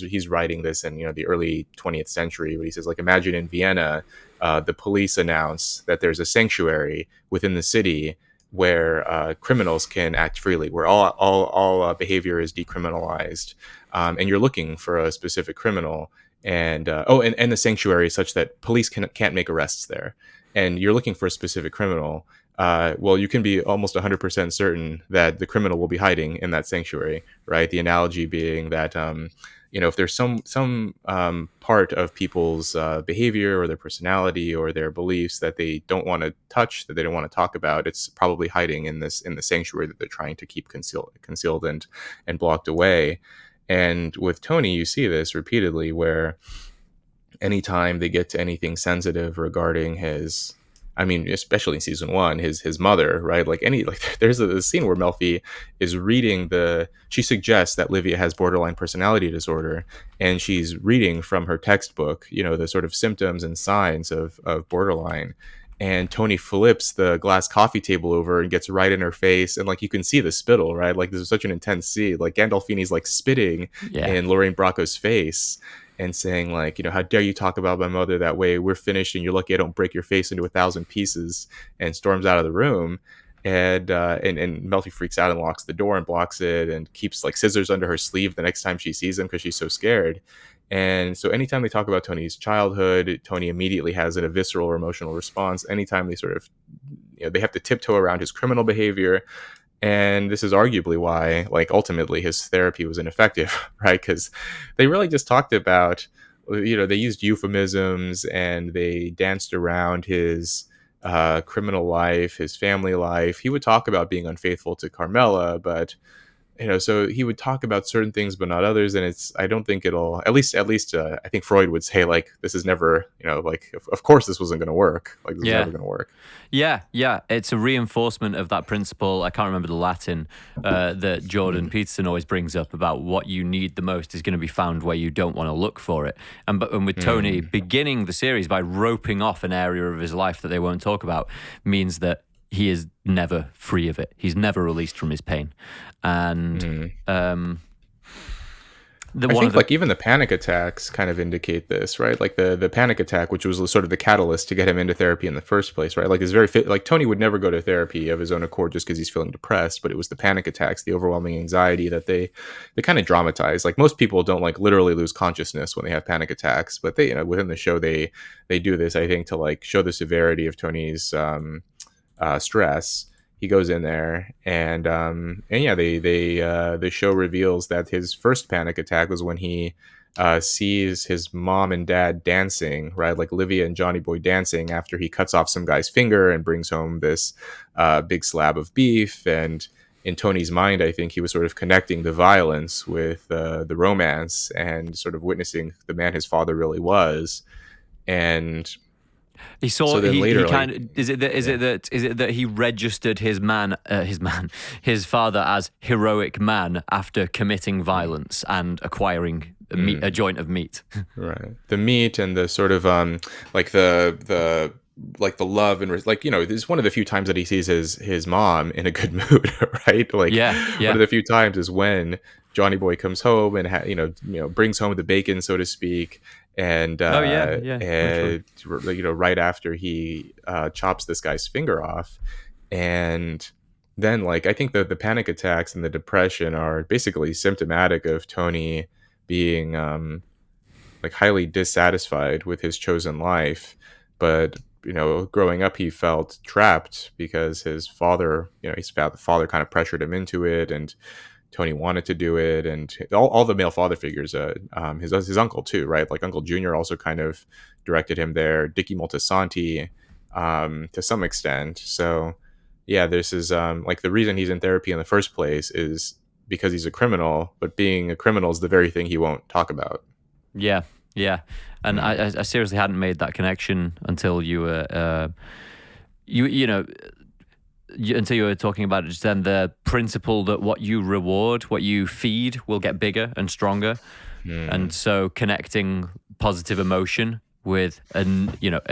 he's writing this in, the early 20th century, but he says, like, imagine in Vienna, the police announce that there's a sanctuary within the city where criminals can act freely, where all behavior is decriminalized, and you're looking for a specific criminal, and and the sanctuary is such that police can't make arrests there, and you're looking for a specific criminal. Well, you can be almost 100% certain that the criminal will be hiding in that sanctuary, right? The analogy being that if there's some part of people's behavior or their personality or their beliefs that they don't want to touch, that they don't want to talk about, it's probably hiding in the sanctuary that they're trying to keep concealed and blocked away. And with Tony, you see this repeatedly, where anytime they get to anything sensitive regarding his, I mean, especially in season one, his mother, right? There's a scene where Melfi is reading she suggests that Livia has borderline personality disorder, and she's reading from her textbook, the sort of symptoms and signs of borderline. And Tony flips the glass coffee table over and gets right in her face, and like you can see the spittle, right? Like this is such an intense scene. Like Gandolfini's like spitting in Lorraine Bracco's face and saying, like, how dare you talk about my mother that way? We're finished, and you're lucky I don't break your face into 1,000 pieces. And storms out of the room, and Melfi freaks out and locks the door and blocks it, and keeps like scissors under her sleeve the next time she sees him because she's so scared. And so anytime they talk about Tony's childhood, Tony immediately has a visceral or emotional response. Anytime they sort of, they have to tiptoe around his criminal behavior. And this is arguably why, like, ultimately his therapy was ineffective, right? Because they really just talked about, they used euphemisms and they danced around his criminal life, his family life. He would talk about being unfaithful to Carmela, but so he would talk about certain things but not others, and I don't think it'll, at least I think Freud would say, like, this is never, like, of course this wasn't going to work, like this is never going to work. Yeah, it's a reinforcement of that principle. I can't remember the Latin that Jordan Peterson always brings up about what you need the most is going to be found where you don't want to look for it. And with Tony beginning the series by roping off an area of his life that they won't talk about means that he is never free of it. He's never released from his pain. And I think like even the panic attacks kind of indicate this, right? Like the panic attack, which was sort of the catalyst to get him into therapy in the first place, right? Like it's like Tony would never go to therapy of his own accord just because he's feeling depressed, but it was the panic attacks, the overwhelming anxiety that they kind of dramatize. Like most people don't like literally lose consciousness when they have panic attacks, but they, within the show they do this, I think, to like show the severity of Tony's stress. He goes in there and yeah, the show reveals that his first panic attack was when he sees his mom and dad dancing, right? Like Livia and Johnny Boy dancing after he cuts off some guy's finger and brings home this big slab of beef. And in Tony's mind, I think he was sort of connecting the violence with the romance and sort of witnessing the man his father really was. And he saw. So then later, he kind of, is it that he registered his father as heroic man after committing violence and acquiring a joint of meat? Right, the meat and the sort of like the like the love and like this is one of the few times that he sees his mom in a good mood, right? Like one of the few times is when Johnny Boy comes home and brings home the bacon, so to speak. And right after he chops this guy's finger off, and then like I think the panic attacks and the depression are basically symptomatic of Tony being like highly dissatisfied with his chosen life, but growing up he felt trapped because his father, the father kind of pressured him into it, and Tony wanted to do it, and all the male father figures, his uncle too, right? Like Uncle Junior also kind of directed him there. Dickie Moltisanti, to some extent. So, yeah, this is like the reason he's in therapy in the first place is because he's a criminal, but being a criminal is the very thing he won't talk about. Yeah, and I seriously hadn't made that connection until you were, until you were talking about it just then, the principle that what you reward, what you feed will get bigger and stronger. And so connecting positive emotion with a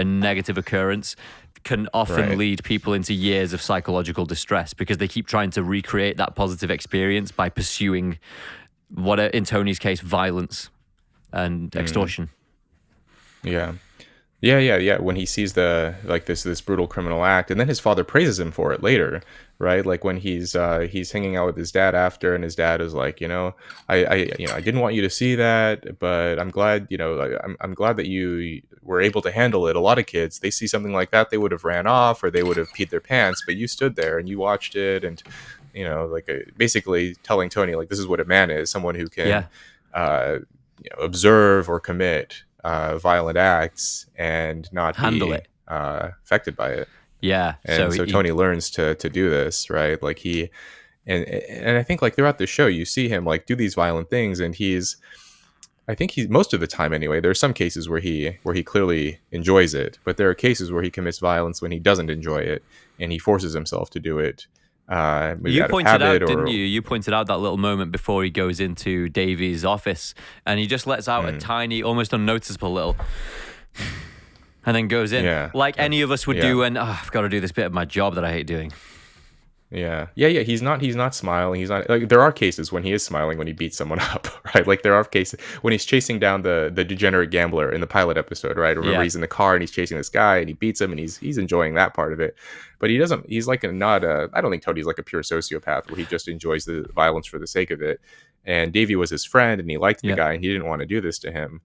negative occurrence can often Right. lead people into years of psychological distress because they keep trying to recreate that positive experience by pursuing what, in Tony's case, violence and extortion. Yeah. Yeah. When he sees this brutal criminal act, and then his father praises him for it later, right? Like when he's hanging out with his dad after, and his dad is like, I didn't want you to see that, but I'm glad, I'm glad that you were able to handle it. A lot of kids, they see something like that, they would have ran off or they would have peed their pants, but you stood there and you watched it, and basically telling Tony like this is what a man is, someone who can Yeah. observe or commit violent acts and not Handle be it. affected by it. Yeah. And so Tony learns to do this, right? Like and I think like throughout the show, you see him like do these violent things, and I think he's most of the time anyway. There are some cases where he clearly enjoys it, but there are cases where he commits violence when he doesn't enjoy it, and he forces himself to do it. Maybe You out of pointed out, habit didn't you? You pointed out that little moment before he goes into Davy's office, and he just lets out a tiny, almost unnoticeable little, and then goes in, like any of us would do when I've got to do this bit of my job that I hate doing. Yeah. He's not smiling. He's not like, there are cases when he is smiling when he beats someone up, right? Like there are cases when he's chasing down the degenerate gambler in the pilot episode, right? Remember, he's in the car and he's chasing this guy and he beats him, and he's enjoying that part of it. But he's like not I don't think Tody's like a pure sociopath where he just enjoys the violence for the sake of it. And Davy was his friend and he liked the guy and he didn't want to do this to him.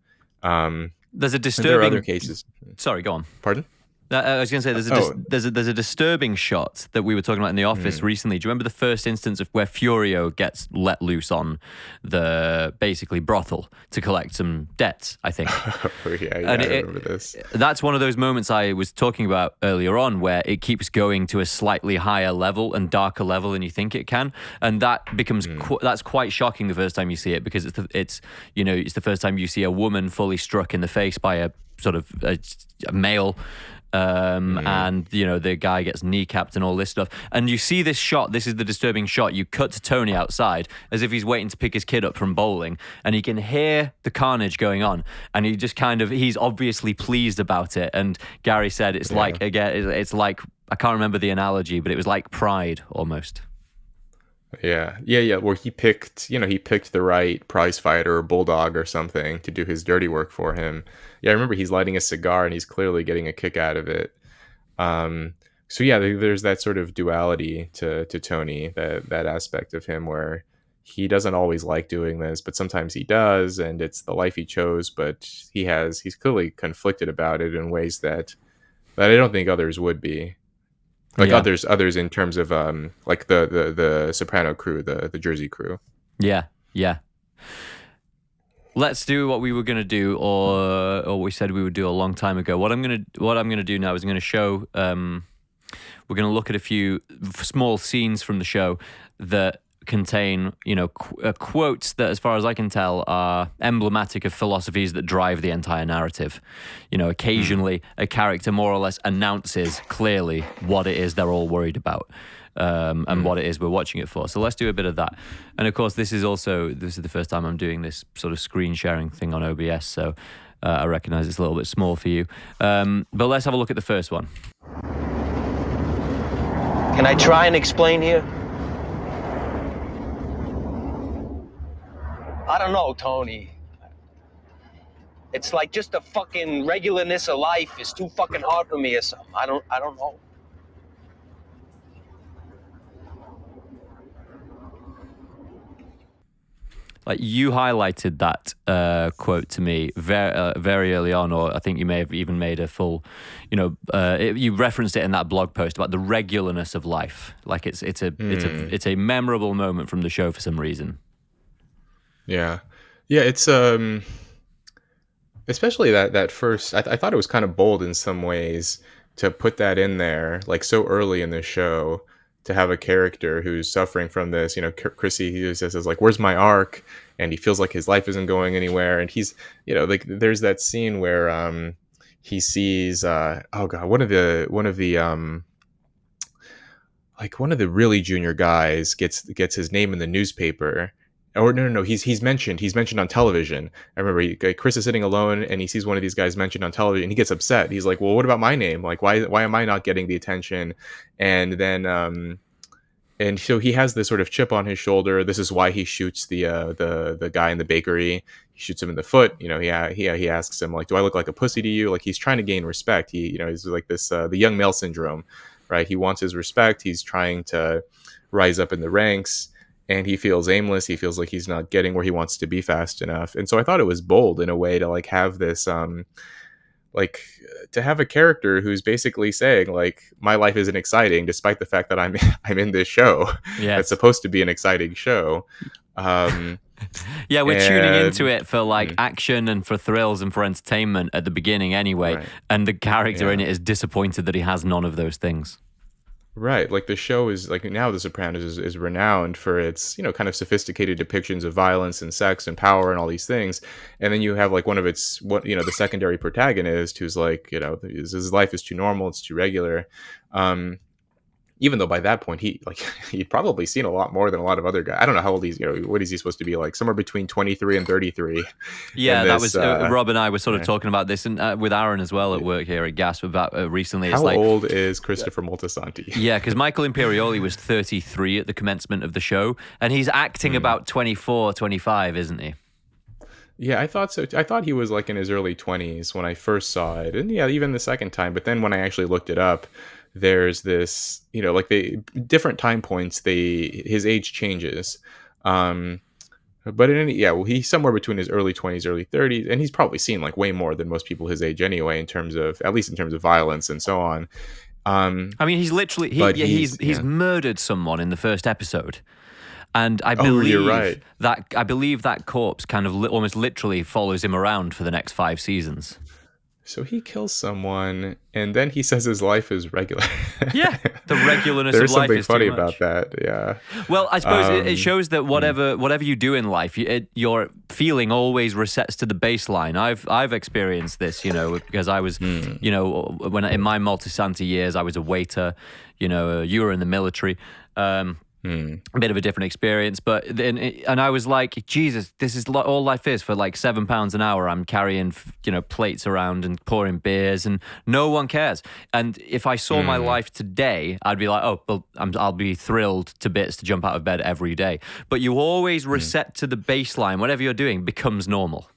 There's a disturbing. There are other cases. Sorry, go on. Pardon? I was going to say there's a disturbing shot that we were talking about in the office recently. Do you remember the first instance of where Furio gets let loose on the basically brothel to collect some debts? I think. I remember this. That's one of those moments I was talking about earlier on, where it keeps going to a slightly higher level and darker level than you think it can, and that becomes that's quite shocking the first time you see it, because it's the first time you see a woman fully struck in the face by a sort of a male. And the guy gets kneecapped and all this stuff, and you see this shot. This is the disturbing shot. You cut to Tony outside as if he's waiting to pick his kid up from bowling, and he can hear the carnage going on, and he just he's obviously pleased about it. And Gary said it's like, again, it's like, I can't remember the analogy, but it was like pride almost. Yeah. Where he picked the right prize fighter or bulldog or something to do his dirty work for him. Yeah, I remember he's lighting a cigar and he's clearly getting a kick out of it. So yeah, there's that sort of duality to Tony, that aspect of him where he doesn't always like doing this, but sometimes he does, and it's the life he chose. But he's clearly conflicted about it in ways that I don't think others would be. Like others in terms of like the Soprano crew, the Jersey crew. Yeah. Let's do what we were gonna do, or we said we would do a long time ago. What I'm gonna do now is I'm gonna show. We're gonna look at a few small scenes from the show that contain, quotes that, as far as I can tell, are emblematic of philosophies that drive the entire narrative. Occasionally a character more or less announces clearly what it is they're all worried about, and what it is we're watching it for. So let's do a bit of that. And of course, this is the first time I'm doing this sort of screen sharing thing on OBS, so I recognize it's a little bit small for you. But let's have a look at the first one. Can I try and explain here? I don't know, Tony. It's like just the fucking regularness of life is too fucking hard for me or something. I don't know. Like, you highlighted that quote to me very early on, or I think you may have even made a full, you referenced it in that blog post about the regularness of life. Like it's a memorable moment from the show for some reason. Yeah, it's especially that first. I thought it was kind of bold in some ways to put that in there, like so early in the show, to have a character who's suffering from this. Chrissy, he says like, "Where's my arc?" And he feels like his life isn't going anywhere. And he's, like, there's that scene where he sees one of the like one of the really junior guys gets his name in the newspaper. or no, he's mentioned on television. I remember Chris is sitting alone and he sees one of these guys mentioned on television. He gets upset. He's like, well, what about my name? Like, why am I not getting the attention? And then and so he has this sort of chip on his shoulder. This is why he shoots the guy in the bakery. He shoots him in the foot. You know, he asks him like, "Do I look like a pussy to you?" Like he's trying to gain respect. He's like this the young male syndrome, right? He wants his respect. He's trying to rise up in the ranks, and he feels aimless. He feels like he's not getting where he wants to be fast enough. And so I thought it was bold in a way to like have this like to have a character who's basically saying like my life isn't exciting despite the fact that I'm I'm in this show. Yes. It's supposed to be an exciting show. Yeah, we're tuning into it for like action and for thrills and for entertainment at the beginning anyway, Right. and the character in it is disappointed that he has none of those things. Right, like the show is like now The Sopranos is renowned for its kind of sophisticated depictions of violence and sex and power and all these things, and then you have like one of its the secondary protagonist who's like his life is too normal, it's too regular, even though by that point he'd probably seen a lot more than a lot of other guys. I don't know how old he's what is he supposed to be, like somewhere between 23 and 33. Yeah, and that this, was Rob and I were sort of talking about this, and with Aaron as well at work here at Gasp about recently. It's how like, old is Christopher Moltisanti? Yeah, because Michael Imperioli was 33 at the commencement of the show, and he's acting about 24, 25, isn't he? Yeah, I thought so. I thought he was like in his early 20s when I first saw it, and yeah, even the second time. But then when I actually looked it up, there's this, like the different time points, his age changes. But he's somewhere between his early 20s, early 30s, and he's probably seen like way more than most people his age anyway, at least in terms of violence and so on. I mean, he's literally he's murdered someone in the first episode. And I believe you're right. that corpse kind of almost literally follows him around for the next 5 seasons. So he kills someone, and then he says his life is regular. Yeah, the regularness There's of life something is funny too much. about that. Yeah. Well, I suppose it shows that whatever you do in life, your feeling always resets to the baseline. I've experienced this, because I was, when in my Moltisanti years, I was a waiter. You were in the military. A bit of a different experience, and I was like, Jesus, this is all life is. For like £7 an hour, I'm carrying plates around and pouring beers, and no one cares. And if I saw my life today, I'd be like, oh, well, I'll be thrilled to bits to jump out of bed every day. But you always reset to the baseline. Whatever you're doing becomes normal.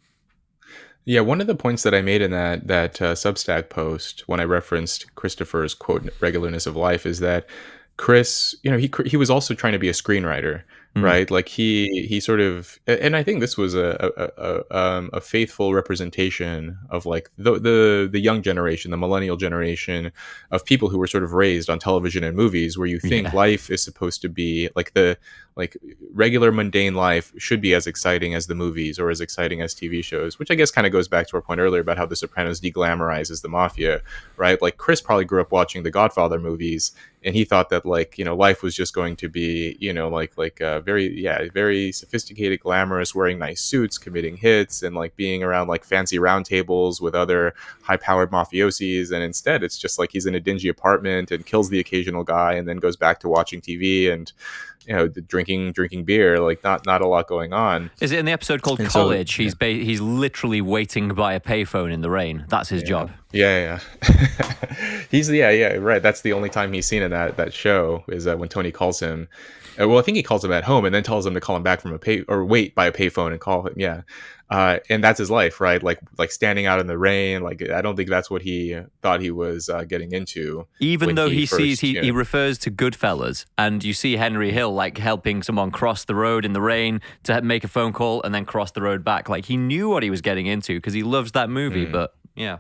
Yeah, one of the points that I made in that Substack post when I referenced Christopher's quote regularness of life is that Chris, he was also trying to be a screenwriter, right? Like he sort of, and I think this was a faithful representation of like the young generation, the millennial generation of people who were sort of raised on television and movies, where you think life is supposed to be like regular mundane life should be as exciting as the movies or as exciting as TV shows, which I guess kind of goes back to our point earlier about how The Sopranos deglamorizes the mafia, right? Like Chris probably grew up watching the Godfather movies, and he thought that life was just going to be very sophisticated, glamorous, wearing nice suits, committing hits, and like being around like fancy round tables with other high-powered mafiosis. And instead it's just like he's in a dingy apartment and kills the occasional guy and then goes back to watching TV and drinking beer. Like not a lot going on. Is it in the episode called College? So, he's literally waiting by a payphone in the rain. That's his job. Yeah. He's right. That's the only time he's seen in that show is when Tony calls him. Well, I think he calls him at home and then tells him to call him back from wait by a payphone and call him. Yeah. And that's his life, right? Like standing out in the rain. Like I don't think that's what he thought he was getting into. Even though he refers to Goodfellas, and you see Henry Hill like helping someone cross the road in the rain to make a phone call and then cross the road back. Like he knew what he was getting into because he loves that movie. But yeah.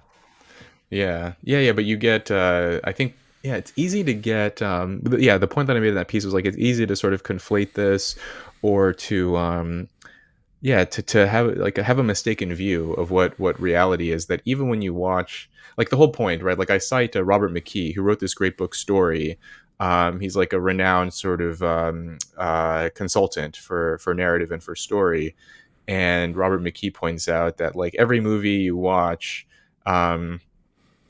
But you get, I think, it's easy to get. The point that I made in that piece was like it's easy to sort of conflate this, or to to have a mistaken view of what reality is. That even when you watch, like the whole point, right? Like I cite Robert McKee, who wrote this great book Story. He's like a renowned sort of consultant for narrative and for story. And Robert McKee points out that like every movie you watch,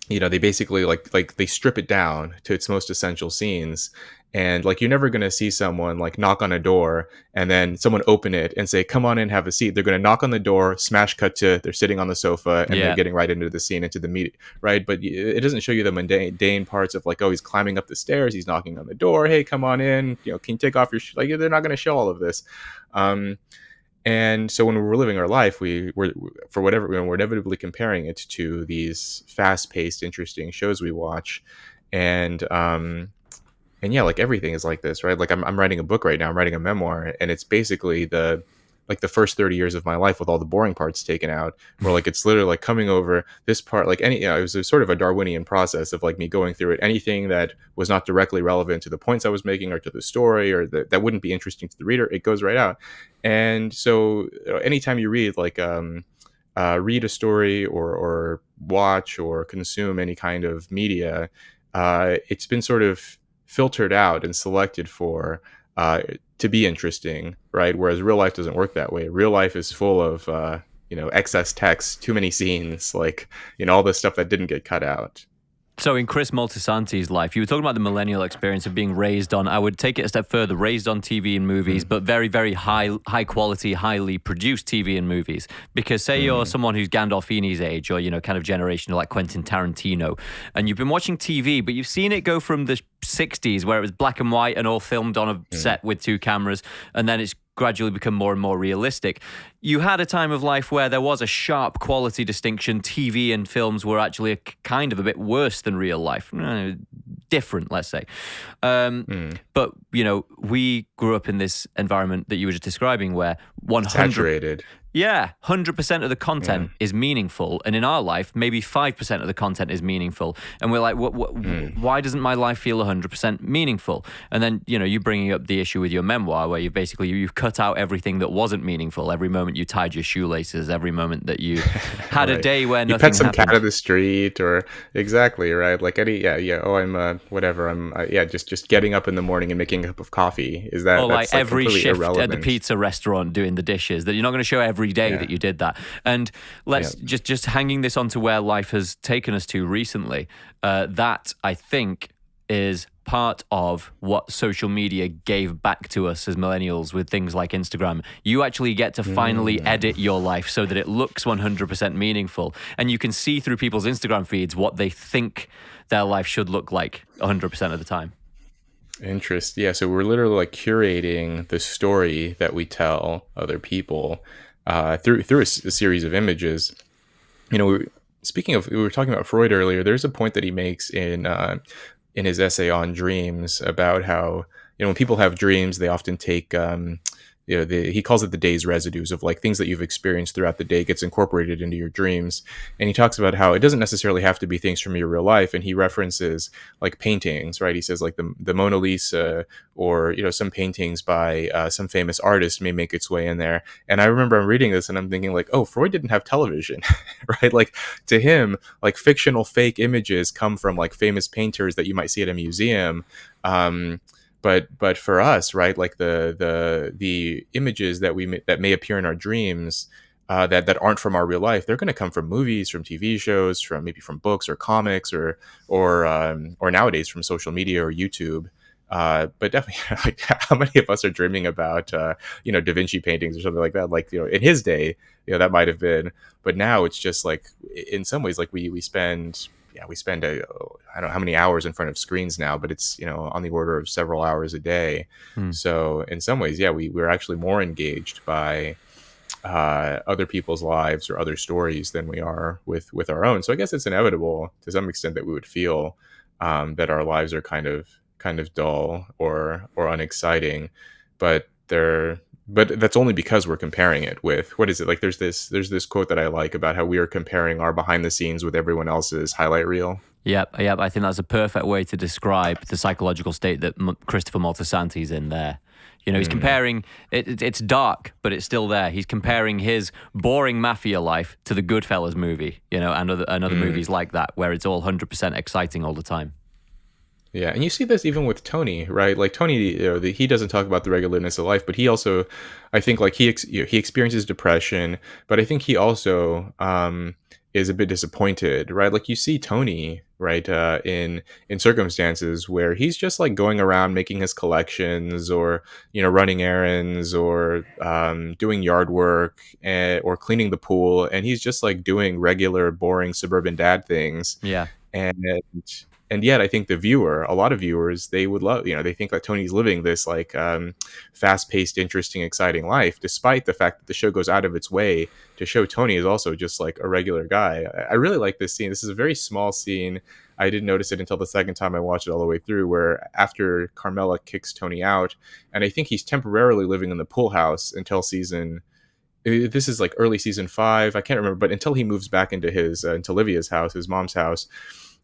they basically like they strip it down to its most essential scenes. And like you're never going to see someone like knock on a door and then someone open it and say, come on in, have a seat. They're going to knock on the door, smash cut to they're sitting on the sofa, and they're Yeah. getting right into the scene, into the meat, right? But it doesn't show you the mundane parts of like, oh, he's climbing up the stairs, he's knocking on the door, hey, come on in, can you take off your like they're not going to show all of this. And so when we're living our life, we're for whatever, we're inevitably comparing it to these fast-paced, interesting shows we watch, and yeah, like everything is like this, right? Like I'm writing a book right now. I'm writing a memoir, and it's basically the first 30 years of my life with all the boring parts taken out, where like it's literally like coming over this part, like it was a sort of a Darwinian process of like me going through it. Anything that was not directly relevant to the points I was making or to the story, or that wouldn't be interesting to the reader, it goes right out. And so anytime you read read a story or watch or consume any kind of media, it's been sort of filtered out and selected for to be interesting, right? Whereas real life doesn't work that way. Real life is full of excess text, too many scenes, like all the stuff that didn't get cut out. So in Chris Moltisanti's life, you were talking about the millennial experience of being raised on, I would take it a step further, raised on TV and movies, but very, very high quality, highly produced TV and movies. Because say you're someone who's Gandolfini's age, or, kind of generation like Quentin Tarantino, and you've been watching TV, but you've seen it go from the 60s where it was black and white and all filmed on a set with two cameras, and then it's gradually become more and more realistic. You had a time of life where there was a sharp quality distinction. TV and films were actually kind of a bit worse than real life. Different, let's say. But, we grew up in this environment that you were just describing where 100... Saturated. Yeah, 100% of the content is meaningful. And in our life, maybe 5% of the content is meaningful. And we're like, why doesn't my life feel 100% meaningful? And then, you bringing up the issue with your memoir where you've cut out everything that wasn't meaningful. Every moment you tied your shoelaces, every moment that you had a day where nothing happened. You pet some cat in the street, or exactly, right? Like oh, I'm whatever. I'm just getting up in the morning and making a cup of coffee. Is that, or like every shift irrelevant at the pizza restaurant doing the dishes, that you're not going to show every day that you did that. And let's just hanging this on to where life has taken us to recently, that I think is part of what social media gave back to us as millennials with things like Instagram. You actually get to finally edit your life so that it looks 100% meaningful, and you can see through people's Instagram feeds what they think their life should look like 100% of the time. Yeah, so we're literally like curating the story that we tell other people through a series of images. We were talking about Freud earlier. There's a point that he makes in his essay on dreams about how when people have dreams, they often take he calls it the day's residues of like things that you've experienced throughout the day gets incorporated into your dreams. And he talks about how it doesn't necessarily have to be things from your real life. And he references like paintings, right? He says like the Mona Lisa, or, some paintings by some famous artist may make its way in there. And I remember I'm reading this and I'm thinking like, oh, Freud didn't have television, right? Like to him, like fictional fake images come from like famous painters that you might see at a museum. But for us, right, like the images that may appear in our dreams that aren't from our real life, they're going to come from movies, from TV shows, from books or comics, or nowadays from social media or YouTube. But definitely, like, how many of us are dreaming about Da Vinci paintings or something like that? Like, in his day, that might have been, but now it's just like, in some ways, like we spend I don't know how many hours in front of screens now, but it's, on the order of several hours a day. So in some ways, we're actually more engaged by other people's lives or other stories than we are with our own. So I guess it's inevitable to some extent that we would feel that our lives are kind of dull or unexciting, but that's only because we're comparing it with, what is it? Like there's this quote that I like about how we are comparing our behind the scenes with everyone else's highlight reel. Yep. I think that's a perfect way to describe the psychological state that Christopher Moltisanti's in there. He's comparing, it's dark, but it's still there. He's comparing his boring mafia life to the Goodfellas movie, and other movies like that, where it's all 100% exciting all the time. Yeah, and you see this even with Tony, right? Like Tony, he doesn't talk about the regularness of life, but he also, I think, like he experiences depression, but I think he also is a bit disappointed, right? Like you see Tony, right, in circumstances where he's just like going around making his collections, or running errands, or doing yard work, or cleaning the pool, and he's just like doing regular, boring suburban dad things, Yeah. and and yet I think a lot of viewers, they would love, they think that Tony's living this like fast-paced, interesting, exciting life, despite the fact that the show goes out of its way to show Tony is also just like a regular guy. I really like this scene. This is a very small scene. I didn't notice it until the second time I watched it all the way through, where after Carmela kicks Tony out, and I think he's temporarily living in the pool house until this is like early season 5, I can't remember, but until he moves back into into Livia's house, his mom's house.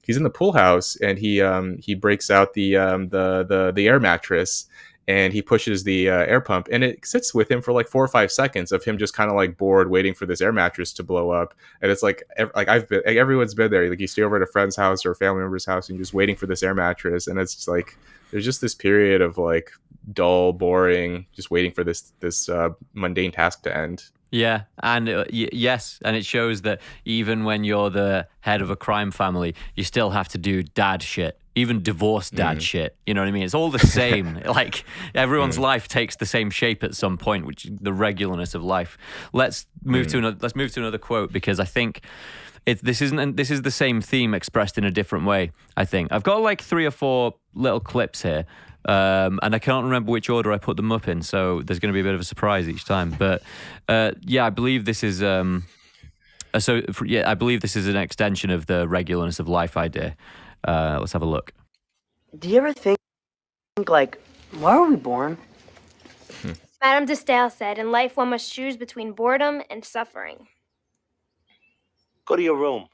He's in the pool house, and he breaks out the air mattress, and he pushes the air pump, and it sits with him for like 4 or 5 seconds of him just kind of like bored, waiting for this air mattress to blow up. And it's like everyone's been there. Like you stay over at a friend's house or a family member's house, and you're just waiting for this air mattress, and it's just like there's just this period of like dull, boring, just waiting for this mundane task to end. Yeah, and yes, and it shows that even when you're the head of a crime family, you still have to do dad shit, even divorced dad shit. You know what I mean? It's all the same. Like everyone's life takes the same shape at some point, which is the regularness of life. Let's move to another quote, because I think this is the same theme expressed in a different way. I think I've got like 3 or 4 little clips here. And I can't remember which order I put them up in, so there's going to be a bit of a surprise each time. But I believe this is I believe this is an extension of the regularness of life idea. Let's have a look. Do you ever think like, why were we born? Madame de Stael said, in life one must choose between boredom and suffering. Go to your room.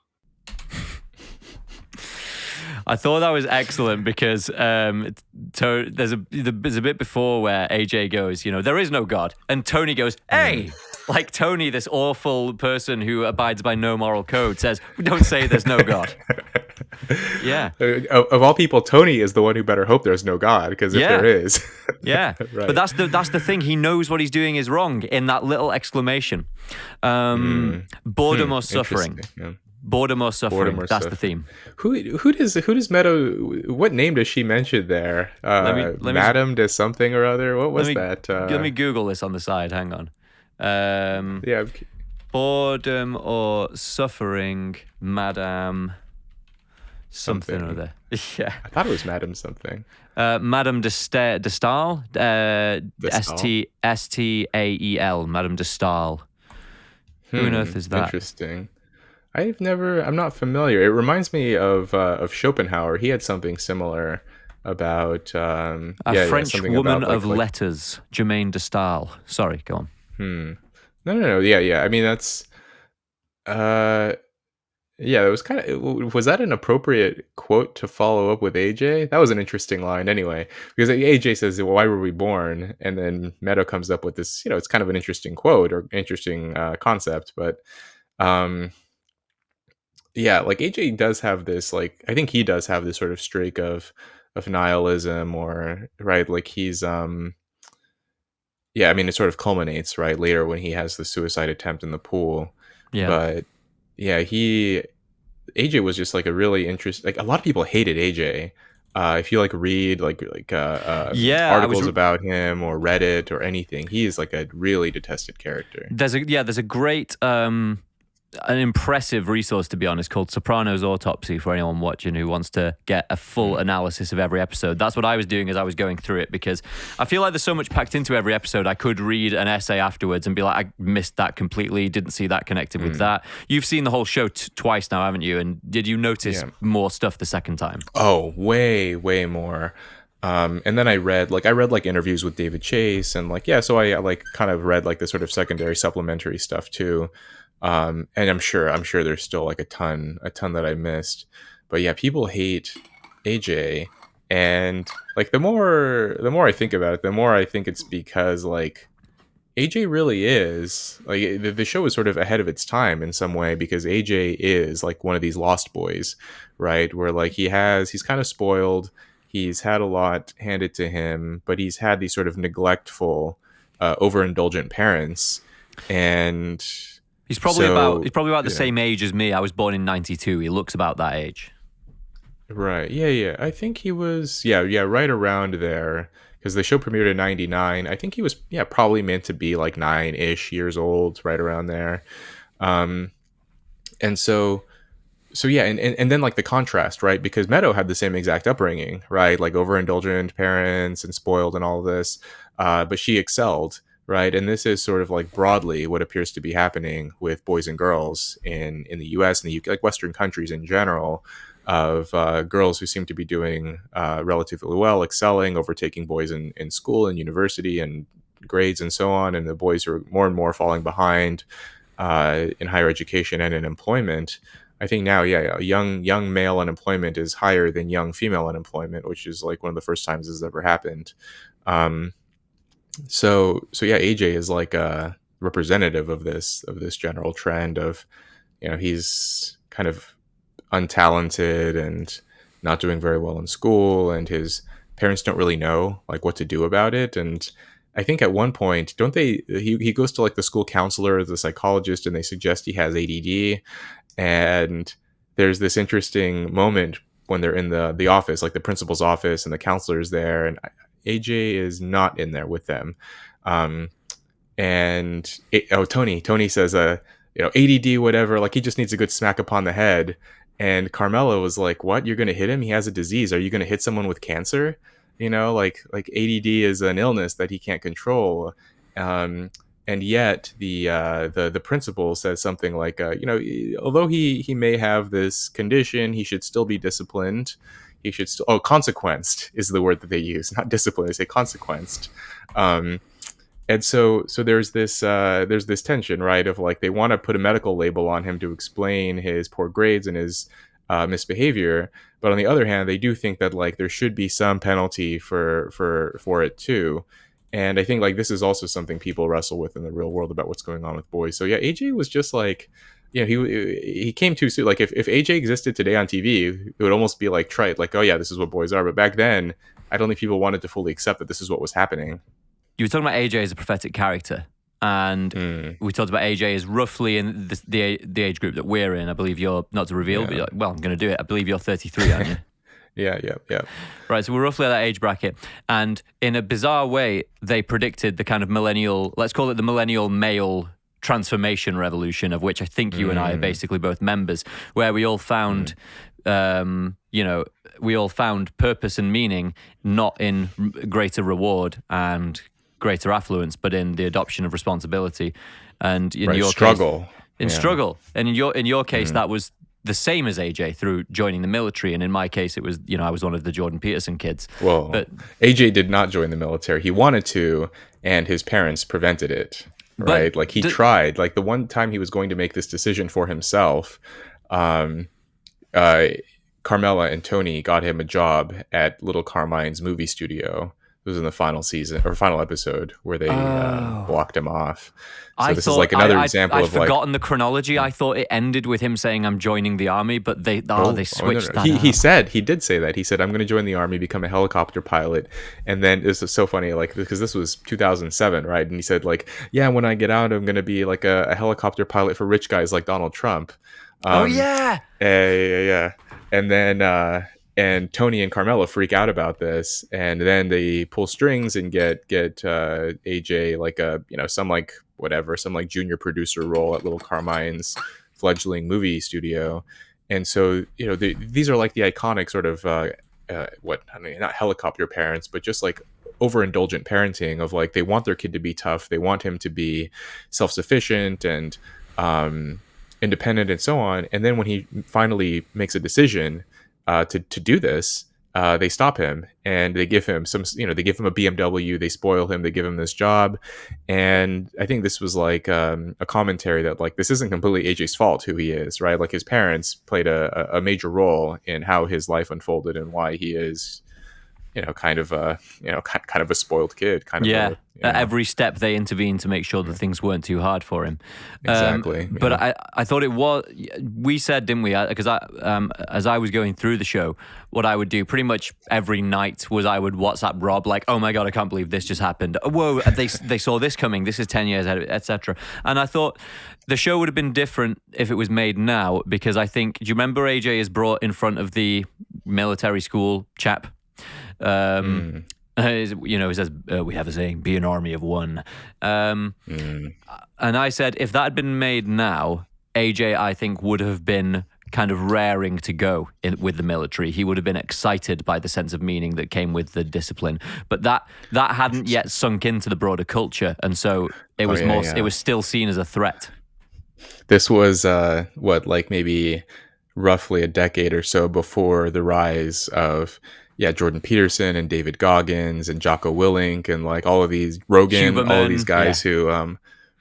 I thought that was excellent because there's a bit before where AJ goes, there is no God. And Tony goes, hey! Like Tony, this awful person who abides by no moral code, says, don't say there's no God. Yeah. Of all people, Tony is the one who better hope there's no God, because if there is. Yeah. Right. But that's the thing. He knows what he's doing is wrong in that little exclamation. Boredom or suffering. Yeah. Boredom or suffering. That's the theme. Who does Meadow? What name does she mention there? Madam does something or other. What was that? Let me Google this on the side. Hang on. Yeah. Boredom or suffering, Madame something or other. Yeah. I thought it was Madam something. Madame de Stael. Stael. Madame de Stael. Who on earth is that? Interesting. I'm not familiar. It reminds me of Schopenhauer. He had something similar about a French woman of letters, Germaine de Stael. Sorry, go on. No. Yeah. I mean, that's it was kind of, was that an appropriate quote to follow up with AJ? That was an interesting line anyway, because AJ says, well, why were we born? And then Meadow comes up with this, it's kind of an interesting quote or interesting concept, but like AJ does have this, like, I think he does have this sort of streak of nihilism, or right, like he's I mean, it sort of culminates right later when he has the suicide attempt in the pool. Yeah. But yeah, AJ was just like a really interesting, like a lot of people hated AJ. If you like read articles about him or Reddit or anything, he is like a really detested character. There's a great an impressive resource, to be honest, called Sopranos Autopsy, for anyone watching who wants to get a full analysis of every episode. That's what I was doing as I was going through it, because I feel like there's so much packed into every episode. I could read an essay afterwards and be like, I missed that completely, didn't see that connected with that. You've seen the whole show twice now, haven't you? And did you notice more stuff the second time? Oh, way more. And then I read interviews with David Chase, and so I like kind of read like the sort of secondary supplementary stuff too. And I'm sure there's still like a ton that I missed, but yeah, people hate AJ, and like the more I think about it, the more I think it's because like AJ really is like the show is sort of ahead of its time in some way, because AJ is like one of these lost boys, right? Where like he's kind of spoiled, He's had a lot handed to him, but he's had these sort of neglectful, overindulgent parents. And he's probably about the yeah. same age as me. I was born in 92. He looks about that age. Right. Yeah. I think he was, yeah, right around there. Because the show premiered in 99. I think he was, probably meant to be like 9-ish years old, right around there. Um, and so yeah, and then like the contrast, right? Because Meadow had the same exact upbringing, right? Like overindulgent parents and spoiled and all of this, but she excelled, right? And this is sort of like broadly what appears to be happening with boys and girls in the U.S. and the UK, like Western countries in general, of girls who seem to be doing relatively well, excelling, overtaking boys in school and university and grades and so on, and the boys are more and more falling behind in higher education and in employment. I think now, young male unemployment is higher than young female unemployment, which is like one of the first times this has ever happened. Um, so yeah, AJ is like a representative of this general trend of, he's kind of untalented and not doing very well in school, and his parents don't really know like what to do about it. And I think at one point, don't they? He goes to like the school counselor, the psychologist, and they suggest he has ADD. And there's this interesting moment when they're in the office, like the principal's office, and the counselor's there, and AJ is not in there with them. Tony says, ADD, whatever, like he just needs a good smack upon the head. And Carmela was like, "What? You're going to hit him? He has a disease. Are you going to hit someone with cancer? Like ADD is an illness that he can't control." And yet the principal says something like, although he may have this condition, he should still be disciplined. He should still, consequenced is the word that they use, not disciplined. They say consequenced. And so there's this tension, right, of like they want to put a medical label on him to explain his poor grades and his misbehavior, but on the other hand, they do think that like there should be some penalty for it too. And I think like this is also something people wrestle with in the real world about what's going on with boys. So yeah, AJ was just like, he came too soon. Like if AJ existed today on TV, it would almost be like trite, like, oh yeah, this is what boys are. But back then, I don't think people wanted to fully accept that this is what was happening. You were talking about AJ as a prophetic character, and we talked about AJ as roughly in the age group that we're in. I believe you're, not to reveal, but I'm going to do it. I believe you're 33, aren't you? Yeah. Right, so we're roughly at that age bracket. And in a bizarre way, they predicted the kind of millennial, let's call it the millennial male transformation revolution, of which I think you and I are basically both members, where we all found, we all found purpose and meaning not in greater reward and greater affluence, but in the adoption of responsibility. And in your struggle. Struggle. And in your case, that was the same as AJ through joining the military, and in my case it was, I was one of the Jordan Peterson kids. Well, but AJ did not join the military. He wanted to, and his parents prevented it, right? Like he tried, like the one time he was going to make this decision for himself, Carmela and Tony got him a job at Little Carmine's movie studio. It was in the final season or final episode where they blocked him off. So this is like another example of like... I'd forgotten the chronology. I thought it ended with him saying, "I'm joining the army," but they switched that. He did say that. He said, "I'm going to join the army, become a helicopter pilot." And then this is so funny, like, because this was 2007, right? And he said, like, "Yeah, when I get out, I'm going to be like a helicopter pilot for rich guys like Donald Trump." Yeah. And then and Tony and Carmela freak out about this, and then they pull strings and get AJ like some junior producer role at Little Carmine's fledgling movie studio. And so these are like the iconic sort of not helicopter parents, but just like overindulgent parenting of like they want their kid to be tough, they want him to be self-sufficient and independent and so on. And then when he finally makes a decision to do this, they stop him and they give him they give him a BMW, they spoil him, they give him this job. And I think this was like a commentary that like this isn't completely AJ's fault who he is, right? Like his parents played a major role in how his life unfolded and why he is kind of a kind of a spoiled kid, kind of Yeah. a At every step, they intervened to make sure that things weren't too hard for him. exactly. But I thought it was. We said, didn't we? Because as I was going through the show, what I would do pretty much every night was I would WhatsApp Rob like, "Oh my god, I can't believe this just happened. Whoa, they saw this coming. This is 10 years ahead, etc." And I thought the show would have been different if it was made now, because I think, do you remember AJ is brought in front of the military school chap? He says, we have a saying, be an army of one. And I said, if that had been made now, AJ, I think, would have been kind of raring to go with the military. He would have been excited by the sense of meaning that came with the discipline. But that hadn't yet sunk into the broader culture. And so it was it was still seen as a threat. This was like maybe roughly a decade or so before the rise of Jordan Peterson and David Goggins and Jocko Willink and like all of these Rogan, Huberman, all of these guys who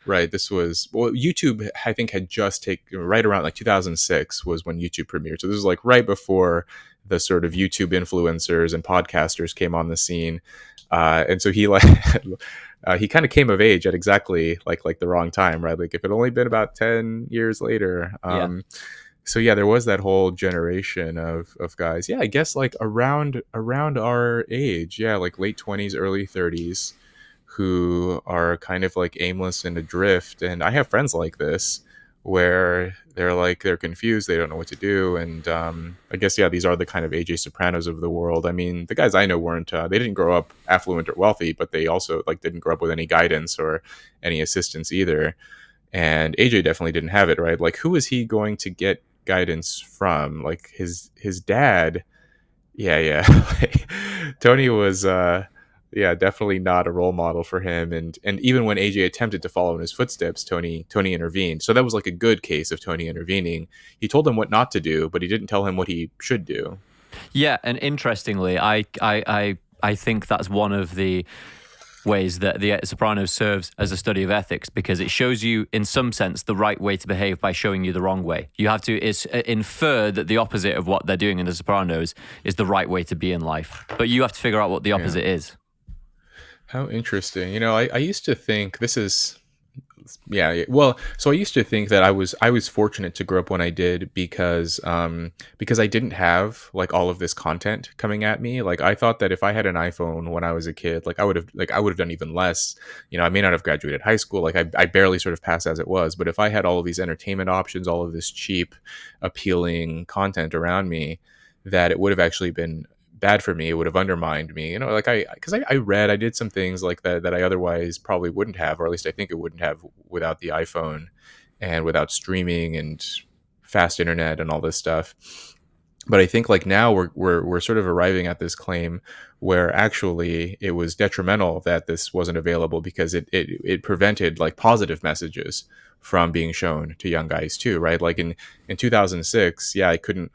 right, this was YouTube I think had just taken right around like 2006 was when YouTube premiered. So this was like right before the sort of YouTube influencers and podcasters came on the scene. And so he like he kind of came of age at exactly like the wrong time, right? Like if it only been about 10 years later. So there was that whole generation of guys. I guess like around our age, like late 20s, early 30s, who are kind of like aimless and adrift. And I have friends like this where they're confused, they don't know what to do. And I guess these are the kind of AJ Sopranos of the world. I mean, the guys I know weren't they didn't grow up affluent or wealthy, but they also like didn't grow up with any guidance or any assistance either. And AJ definitely didn't have it, right? Like, who is he going to get guidance from? Like his dad. Tony was definitely not a role model for him, and even when AJ attempted to follow in his footsteps, Tony intervened. So that was like a good case of Tony intervening. He told him what not to do, but he didn't tell him what he should do. And interestingly, I think that's one of the ways that the Sopranos serves as a study of ethics, because it shows you in some sense the right way to behave by showing you the wrong way. You have to infer that the opposite of what they're doing in the Sopranos is the right way to be in life, but you have to figure out what the opposite is. How interesting. I used to think this is so I used to think that I was fortunate to grow up when I did because I didn't have like all of this content coming at me. Like I thought that if I had an iPhone when I was a kid, I would have done even less. I may not have graduated high school. Like I barely sort of passed as it was. But if I had all of these entertainment options, all of this cheap, appealing content around me, that it would have actually been bad for me. It would have undermined me, because I read, I did some things like that I otherwise probably wouldn't have, or at least I think it wouldn't have without the iPhone and without streaming and fast internet and all this stuff. But I think like now we're sort of arriving at this claim where actually it was detrimental that this wasn't available, because it prevented like positive messages from being shown to young guys too, right? Like in 2006, I couldn't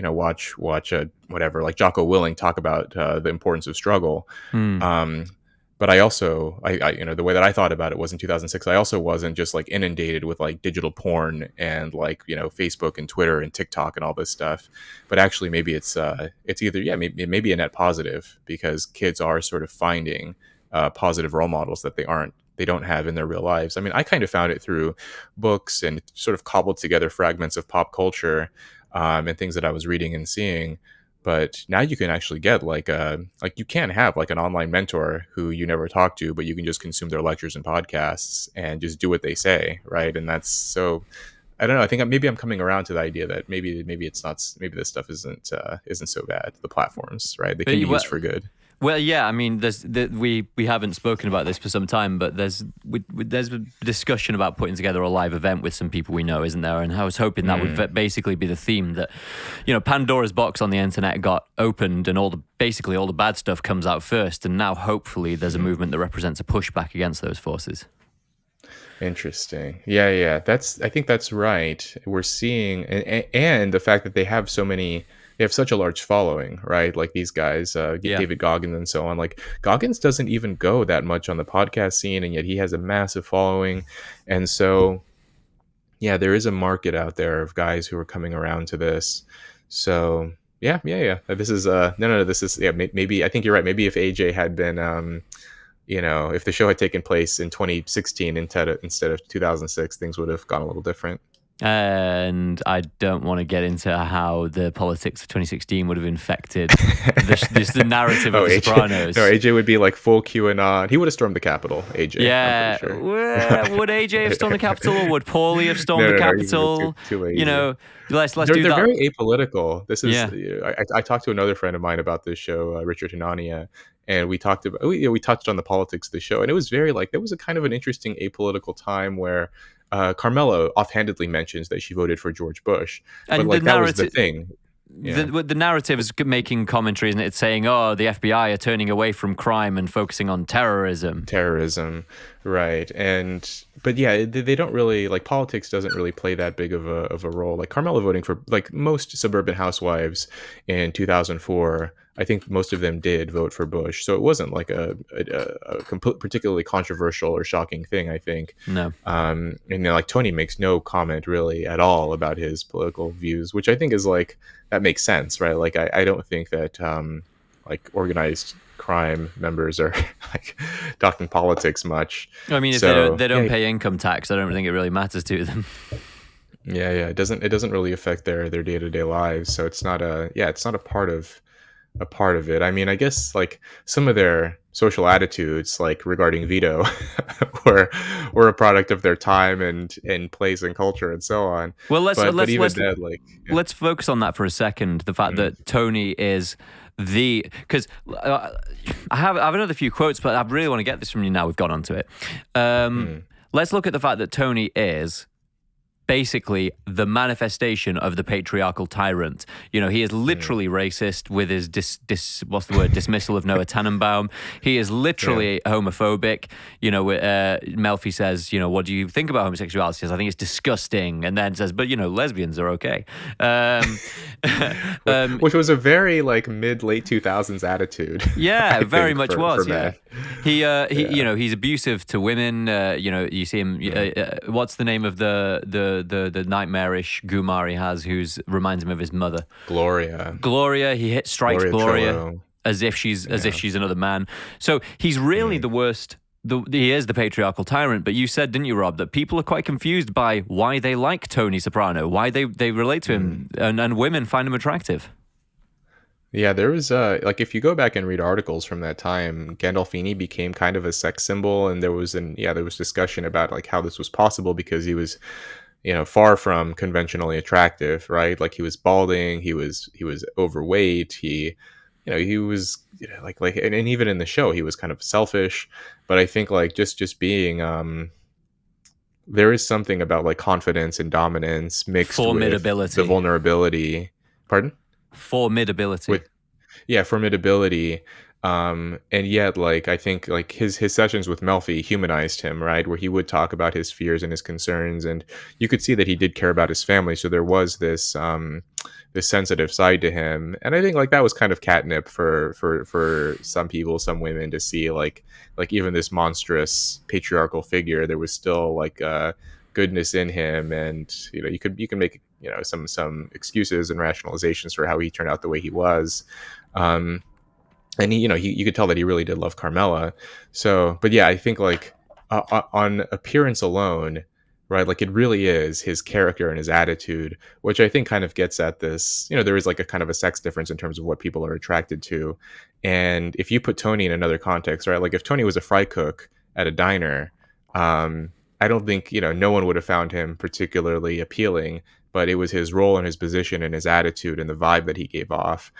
watch whatever, like Jocko Willink talk about the importance of struggle. But I also, the way that I thought about it was in 2006, I also wasn't just like inundated with like digital porn and like, Facebook and Twitter and TikTok and all this stuff. But actually maybe it's either, maybe a net positive, because kids are sort of finding positive role models that they don't have in their real lives. I mean, I kind of found it through books and sort of cobbled together fragments of pop culture and things that I was reading and seeing. But now you can actually get you can have like an online mentor who you never talk to, but you can just consume their lectures and podcasts and just do what they say, right? And that's so, I don't know. I think maybe I'm coming around to the idea that maybe it's not, maybe this stuff isn't so bad. The platforms, right? They can be used for good. Well, I mean, we haven't spoken about this for some time, but there's a discussion about putting together a live event with some people we know, isn't there? And I was hoping that would basically be the theme, that Pandora's box on the internet got opened and basically all the bad stuff comes out first, and now hopefully there's a movement that represents a pushback against those forces. Interesting. I think that's right. We're seeing, and the fact that they have such a large following, right? Like these guys, David Goggins and so on. Like Goggins doesn't even go that much on the podcast scene, and yet he has a massive following. And so, there is a market out there of guys who are coming around to this. So Yeah. This is no. This is maybe I think you're right. Maybe if AJ had been if the show had taken place in 2016 instead of 2006, things would have gone a little different. And I don't want to get into how the politics of 2016 would have infected the narrative of The Sopranos. No, AJ would be like full QAnon. He would have stormed the Capitol, AJ. Yeah. I'm pretty sure. Would AJ have stormed the Capitol, or would Paulie have stormed the Capitol? Too late. You know, let's do they're that. Very apolitical. This is. Yeah. I talked to another friend of mine about this show, Richard Hanania, and we touched on the politics of the show, and it was very like there was a kind of an interesting apolitical time where Carmela offhandedly mentions that she voted for George Bush, and but like that was the thing. Yeah. The narrative is making commentary, isn't it? It's saying, oh, the FBI are turning away from crime and focusing on terrorism. Right. But yeah, they don't really, like, politics doesn't really play that big of a role. Like Carmela voting for, like, most suburban housewives in 2004, I think most of them did vote for Bush. So it wasn't like a particularly controversial or shocking thing, I think. No. And like Tony makes no comment really at all about his political views, which I think is like, that makes sense, right? Like I don't think that like organized crime members are like talking politics much. I mean, if they don't pay income tax, I don't think it really matters to them. Yeah, it doesn't really affect their day-to-day lives. So it's not a part of it. I mean, I guess like some of their social attitudes, like regarding veto, were a product of their time and place and culture and so on. Well, let's focus on that for a second. The fact that Tony is because I have another few quotes, but I really want to get this from you now. We've gone on to it. Let's look at the fact that Tony is basically the manifestation of the patriarchal tyrant. You know, he is literally racist with his dismissal of Noah Tannenbaum. He is literally homophobic. You know, Melfi says, you know, what do you think about homosexuality? He says, I think it's disgusting. And then says, but, you know, lesbians are okay. Which was a very like mid-late 2000s attitude. Yeah, very much was. Yeah. He you know, he's abusive to women. You know, you see him. What's the name of the nightmarish Gumar he has, who's reminds him of his mother, Gloria. He strikes Gloria as if she's another man. So he's really the worst. He is the patriarchal tyrant. But you said, didn't you, Rob, that people are quite confused by why they like Tony Soprano, why they relate to him, and women find him attractive. Yeah, there was like if you go back and read articles from that time, Gandolfini became kind of a sex symbol, and there was discussion about like how this was possible because he was, you know, far from conventionally attractive, right? Like he was balding, he was overweight, he was, you know, like and even in the show he was kind of selfish. But I think like just being there is something about like confidence and dominance mixed with the vulnerability. Pardon? Formidability. Formidability. And yet, like, I think like his sessions with Melfi humanized him, right? Where he would talk about his fears and his concerns, and you could see that he did care about his family. So there was this sensitive side to him, and I think like that was kind of catnip for some people, some women, to see like even this monstrous patriarchal figure, there was still like goodness in him, and you know you can make, you know, some excuses and rationalizations for how he turned out the way he was. And he, you know, you could tell that he really did love Carmela. So, but yeah, I think like on appearance alone, right? Like it really is his character and his attitude, which I think kind of gets at this, you know, there is like a kind of a sex difference in terms of what people are attracted to. And if you put Tony in another context, right? Like if Tony was a fry cook at a diner, I don't think, you know, no one would have found him particularly appealing, but it was his role and his position and his attitude and the vibe that he gave off,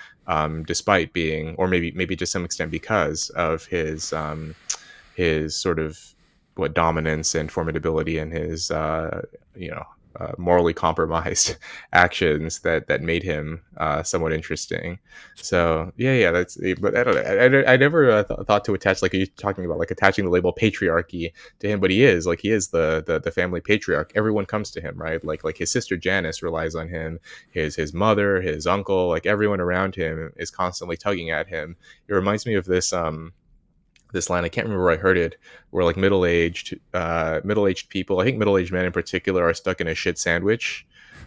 despite being, or maybe to some extent because of his sort of dominance and formidability and his morally compromised actions that made him somewhat interesting. So yeah, that's. But I don't know. I never thought to attach, like, are you talking about like attaching the label patriarchy to him? But he is the family patriarch. Everyone comes to him, right? Like his sister Janice relies on him. His mother, his uncle, like everyone around him is constantly tugging at him. It reminds me of this line, I can't remember where I heard it, where like middle-aged people, I think middle-aged men in particular, are stuck in a shit sandwich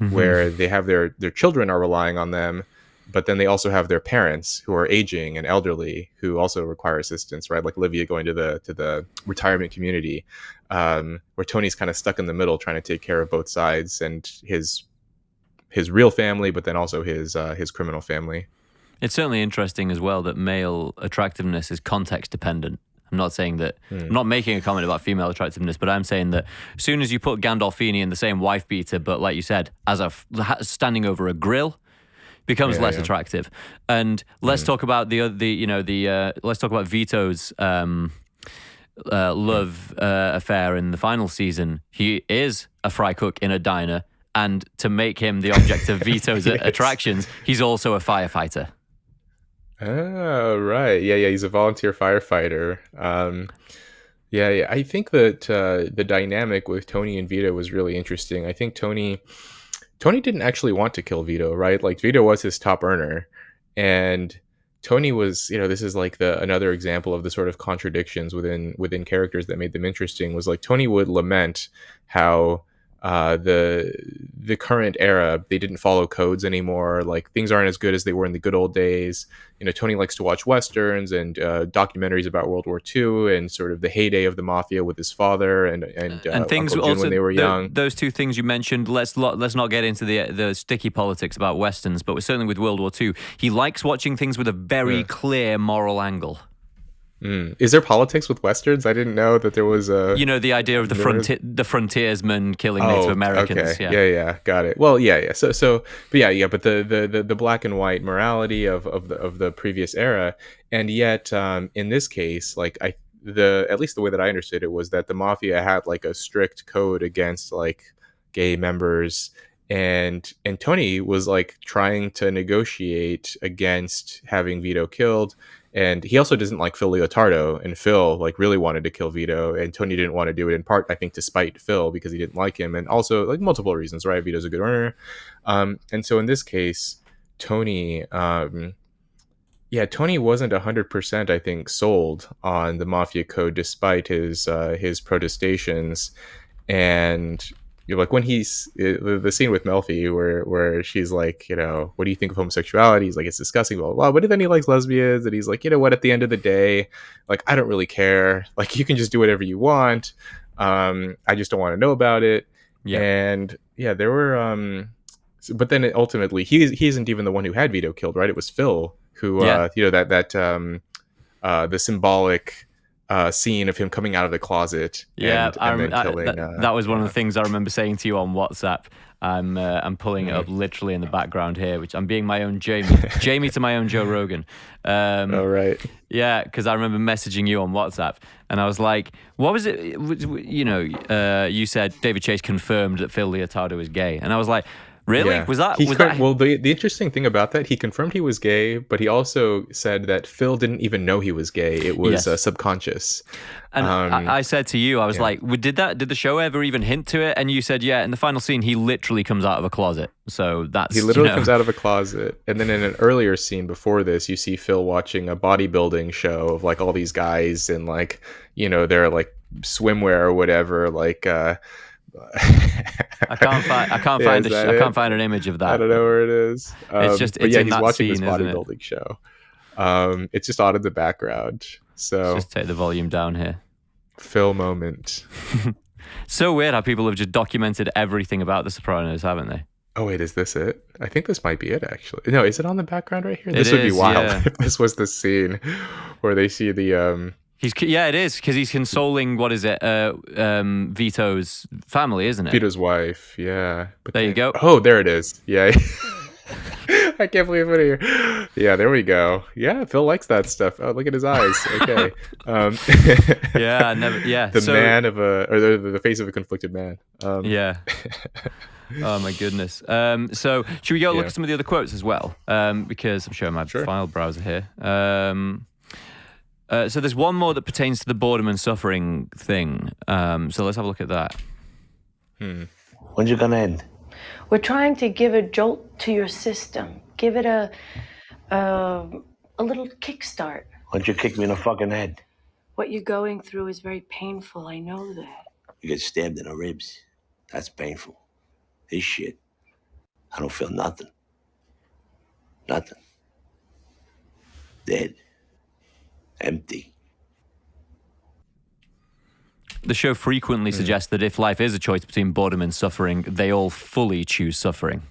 where they have their children are relying on them, but then they also have their parents who are aging and elderly who also require assistance, right? Like Livia going to the retirement community, where Tony's kind of stuck in the middle trying to take care of both sides and his real family, but then also his criminal family. It's certainly interesting as well that male attractiveness is context dependent. I'm not saying that, I'm not making a comment about female attractiveness, but I'm saying that as soon as you put Gandolfini in the same wife beater, but like you said, as standing over a grill, becomes less attractive. And let's talk about let's talk about Vito's love affair in the final season. He is a fry cook in a diner, and to make him the object of Vito's attractions, he's also a firefighter. Oh, right. Yeah, he's a volunteer firefighter. Yeah. I think that the dynamic with Tony and Vito was really interesting. I think Tony didn't actually want to kill Vito, right? Like Vito was his top earner, and Tony was, this is like another example of the sort of contradictions within characters that made them interesting. Was like Tony would lament how the current era, they didn't follow codes anymore. Like things aren't as good as they were in the good old days. Tony likes to watch westerns and documentaries about World War II and sort of the heyday of the mafia with his father and things Uncle Jim also when they were young. Those two things you mentioned. Let's not get into the sticky politics about westerns, but certainly with World War II, he likes watching things with a very clear moral angle. Is there politics with westerns? I didn't know that there was a... the idea of the frontiersman killing Native Americans. Okay. Yeah, got it. Well, yeah. So, but the black and white morality of the previous era, and yet in this case, like at least the way that I understood it was that the mafia had like a strict code against like gay members, and Tony was like trying to negotiate against having Vito killed. And he also doesn't like Phil Leotardo, and Phil like really wanted to kill Vito, and Tony didn't want to do it, in part I think to spite Phil because he didn't like him, and also like multiple reasons, right? Vito's a good earner, and so in this case, Tony wasn't 100%, I think, sold on the mafia code despite his protestations. And like when he's the scene with Melfi where she's like, what do you think of homosexuality? He's like, it's disgusting, blah, blah, blah. But then he likes lesbians, and he's like, what, at the end of the day, like, I don't really care. Like, you can just do whatever you want. I just don't want to know about it. Yeah. And yeah, there were, but then ultimately he isn't even the one who had Vito killed, right? It was Phil who, the symbolic scene of him coming out of the closet. And then killing. That was one of the things I remember saying to you on WhatsApp. I'm pulling it up literally in the background here, which I'm being my own Jamie to my own Joe Rogan. Oh, right. Yeah, because I remember messaging you on WhatsApp, and I was like, what was it? You said David Chase confirmed that Phil Leotardo is gay, and I was like, really? Yeah. Was that? Well, the interesting thing about that, he confirmed he was gay, but he also said that Phil didn't even know he was gay. It was subconscious. And I said to you, I was like, did the show ever even hint to it? And you said, yeah. In the final scene, he literally comes out of a closet. So that's he literally comes out of a closet. And then in an earlier scene before this, you see Phil watching a bodybuilding show of like all these guys in like they're like swimwear or whatever, like. I can't find an image of that. I don't know where it is. It's he's watching scene, this bodybuilding show. It's just on in the background. So let's just take the volume down here. Phil moment. So weird how people have just documented everything about The Sopranos, haven't they? Oh wait, is this it? I think this might be it actually. No, is it on the background right here? This would be wild if this was the scene where they see the it is, because he's consoling, what is it, Vito's family, isn't it? Vito's wife, yeah. But you go. Oh, there it is. Yeah. I can't believe it here. Yeah, there we go. Yeah, Phil likes that stuff. Oh, look at his eyes. Okay. Man of the face of a conflicted man. Yeah. Oh my goodness. So should we go look at some of the other quotes as well? Because I'm showing my file browser here. So there's one more that pertains to the boredom and suffering thing. So let's have a look at that. When's it gonna end? We're trying to give a jolt to your system. Give it a little kickstart. Why don't you kick me in the fucking head? What you're going through is very painful. I know that. You get stabbed in the ribs. That's painful. This shit, I don't feel nothing. Nothing. Dead. Empty. The show frequently suggests that if life is a choice between boredom and suffering, they all fully choose suffering.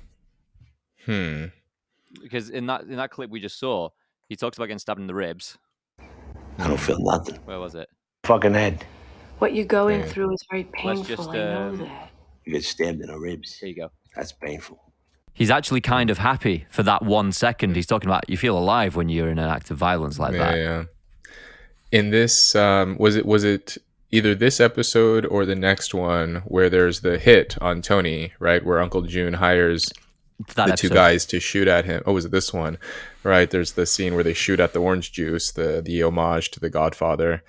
Because in that clip we just saw, he talks about getting stabbed in the ribs. I don't feel nothing. Where was it? Fucking head. What you're going through is very painful. Let's just, I know that. You get stabbed in the ribs. There you go. That's painful. He's actually kind of happy for that 1 second. He's talking about you feel alive when you're in an act of violence like that. Yeah. In this, was it either this episode or the next one where there's the hit on Tony, right? Where Uncle June hires the two guys to shoot at him. Oh, was it this one? Right. There's the scene where they shoot at the orange juice, the homage to The Godfather.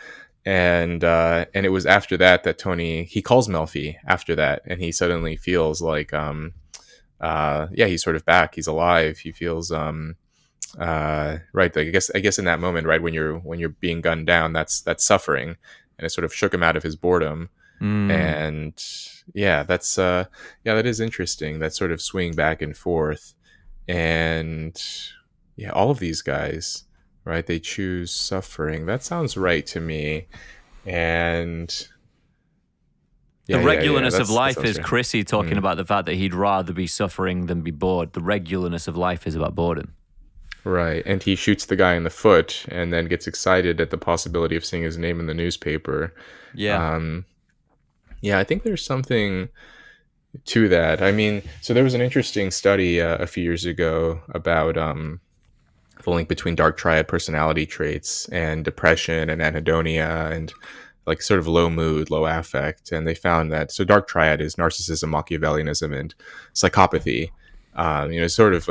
And it was after that Tony, he calls Melfi after that, and he suddenly feels like, he's sort of back. He's alive. He feels, right. Like, I guess in that moment, right, when you're being gunned down, that's suffering, and it sort of shook him out of his boredom. And that is interesting. That sort of swing back and forth, and all of these guys, right, they choose suffering. That sounds right to me. And the regularness of life is Chrissy talking about the fact that he'd rather be suffering than be bored. The regularness of life is about boredom. Right. And he shoots the guy in the foot and then gets excited at the possibility of seeing his name in the newspaper. I think there's something to that. I mean, so there was an interesting study a few years ago about the link between dark triad personality traits and depression and anhedonia and like sort of low mood, low affect. And they found that, so dark triad is narcissism, Machiavellianism, and psychopathy. Sort of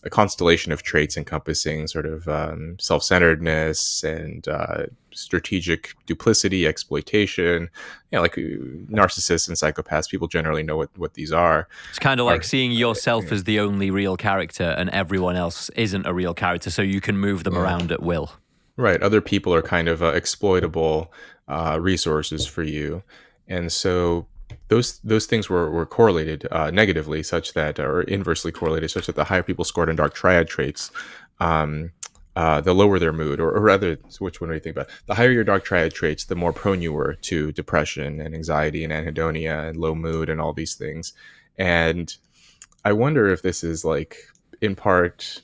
a constellation of traits encompassing sort of self-centeredness and strategic duplicity, exploitation. Like narcissists and psychopaths, people generally know what these are. It's kind of like seeing yourself as the only real character and everyone else isn't a real character, so you can move them around at will. Right. Other people are kind of exploitable resources for you. And so those things were correlated negatively, such that, or inversely correlated, such that the higher people scored on dark triad traits, the lower their mood, or rather, so which one do you think about? The higher your dark triad traits, the more prone you were to depression and anxiety and anhedonia and low mood and all these things. And I wonder if this is like, in part,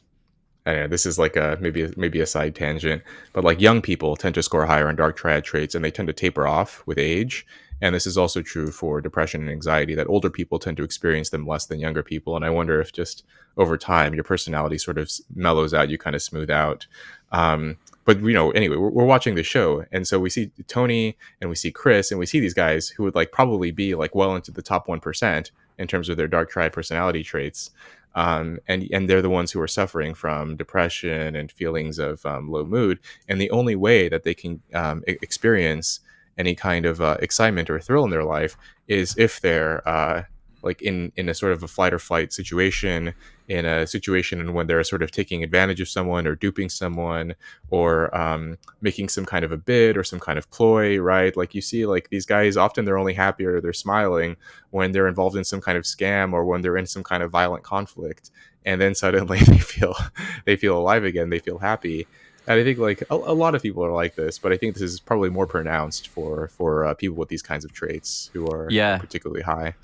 I don't know, this is like maybe a side tangent, but like young people tend to score higher on dark triad traits and they tend to taper off with age. And this is also true for depression and anxiety, that older people tend to experience them less than younger people. And I wonder if just over time, your personality sort of mellows out, you kind of smooth out. But, anyway, we're watching the show. And so we see Tony and we see Chris and we see these guys who would like probably be like well into the top 1% in terms of their dark triad personality traits. And they're the ones who are suffering from depression and feelings of low mood. And the only way that they can experience any kind of excitement or thrill in their life is if they're like in a sort of a flight or flight situation, in a situation when they're sort of taking advantage of someone or duping someone or making some kind of a bid or some kind of ploy, right? Like you see like these guys, often they're only happy or they're smiling when they're involved in some kind of scam or when they're in some kind of violent conflict. And then suddenly they feel alive again. They feel happy. And I think like a lot of people are like this, but I think this is probably more pronounced for people with these kinds of traits who are particularly high.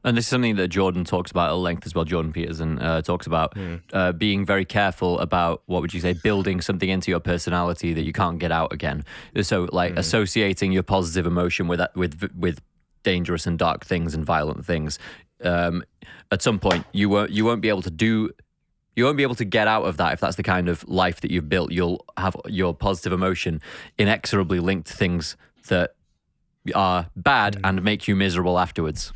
And this is something that Jordan talks about at length as well. Jordan Peterson talks about being very careful about, what would you say, building something into your personality that you can't get out again. So like associating your positive emotion with dangerous and dark things and violent things. At some point, you won't be able to get out of that if that's the kind of life that you've built. You'll have your positive emotion inexorably linked to things that are bad and make you miserable afterwards.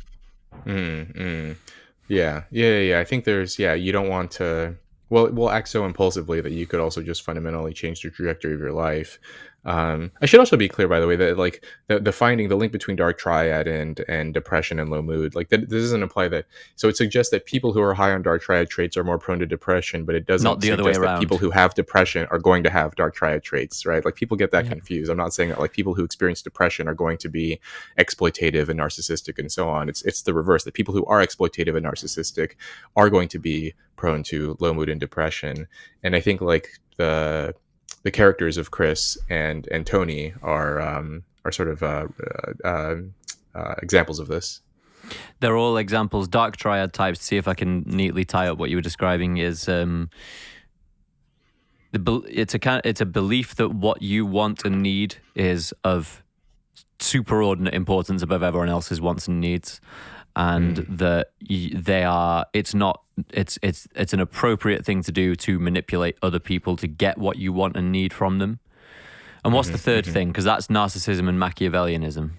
Yeah. I think there's, you don't want to, well, act so impulsively that you could also just fundamentally change the trajectory of your life. I should also be clear, by the way, that like the finding the link between dark triad and depression and low mood, like that this doesn't imply that. So it suggests that people who are high on dark triad traits are more prone to depression, but it Not doesn't the other way suggest that people around. who have depression are going to have dark triad traits, right? Like people get that Yeah. confused. I'm not saying that like people who experience depression are going to be exploitative and narcissistic and so on. It's the reverse, that people who are exploitative and narcissistic are going to be prone to low mood and depression. And I think like the characters of Chris and Tony are sort of examples of this. They're all examples. Dark triad types, to see if I can neatly tie up what you were describing, is it's a belief that what you want and need is of superordinate importance above everyone else's wants and needs, and that it's an appropriate thing to do to manipulate other people to get what you want and need from them. And what's the third thing? Because that's narcissism and Machiavellianism.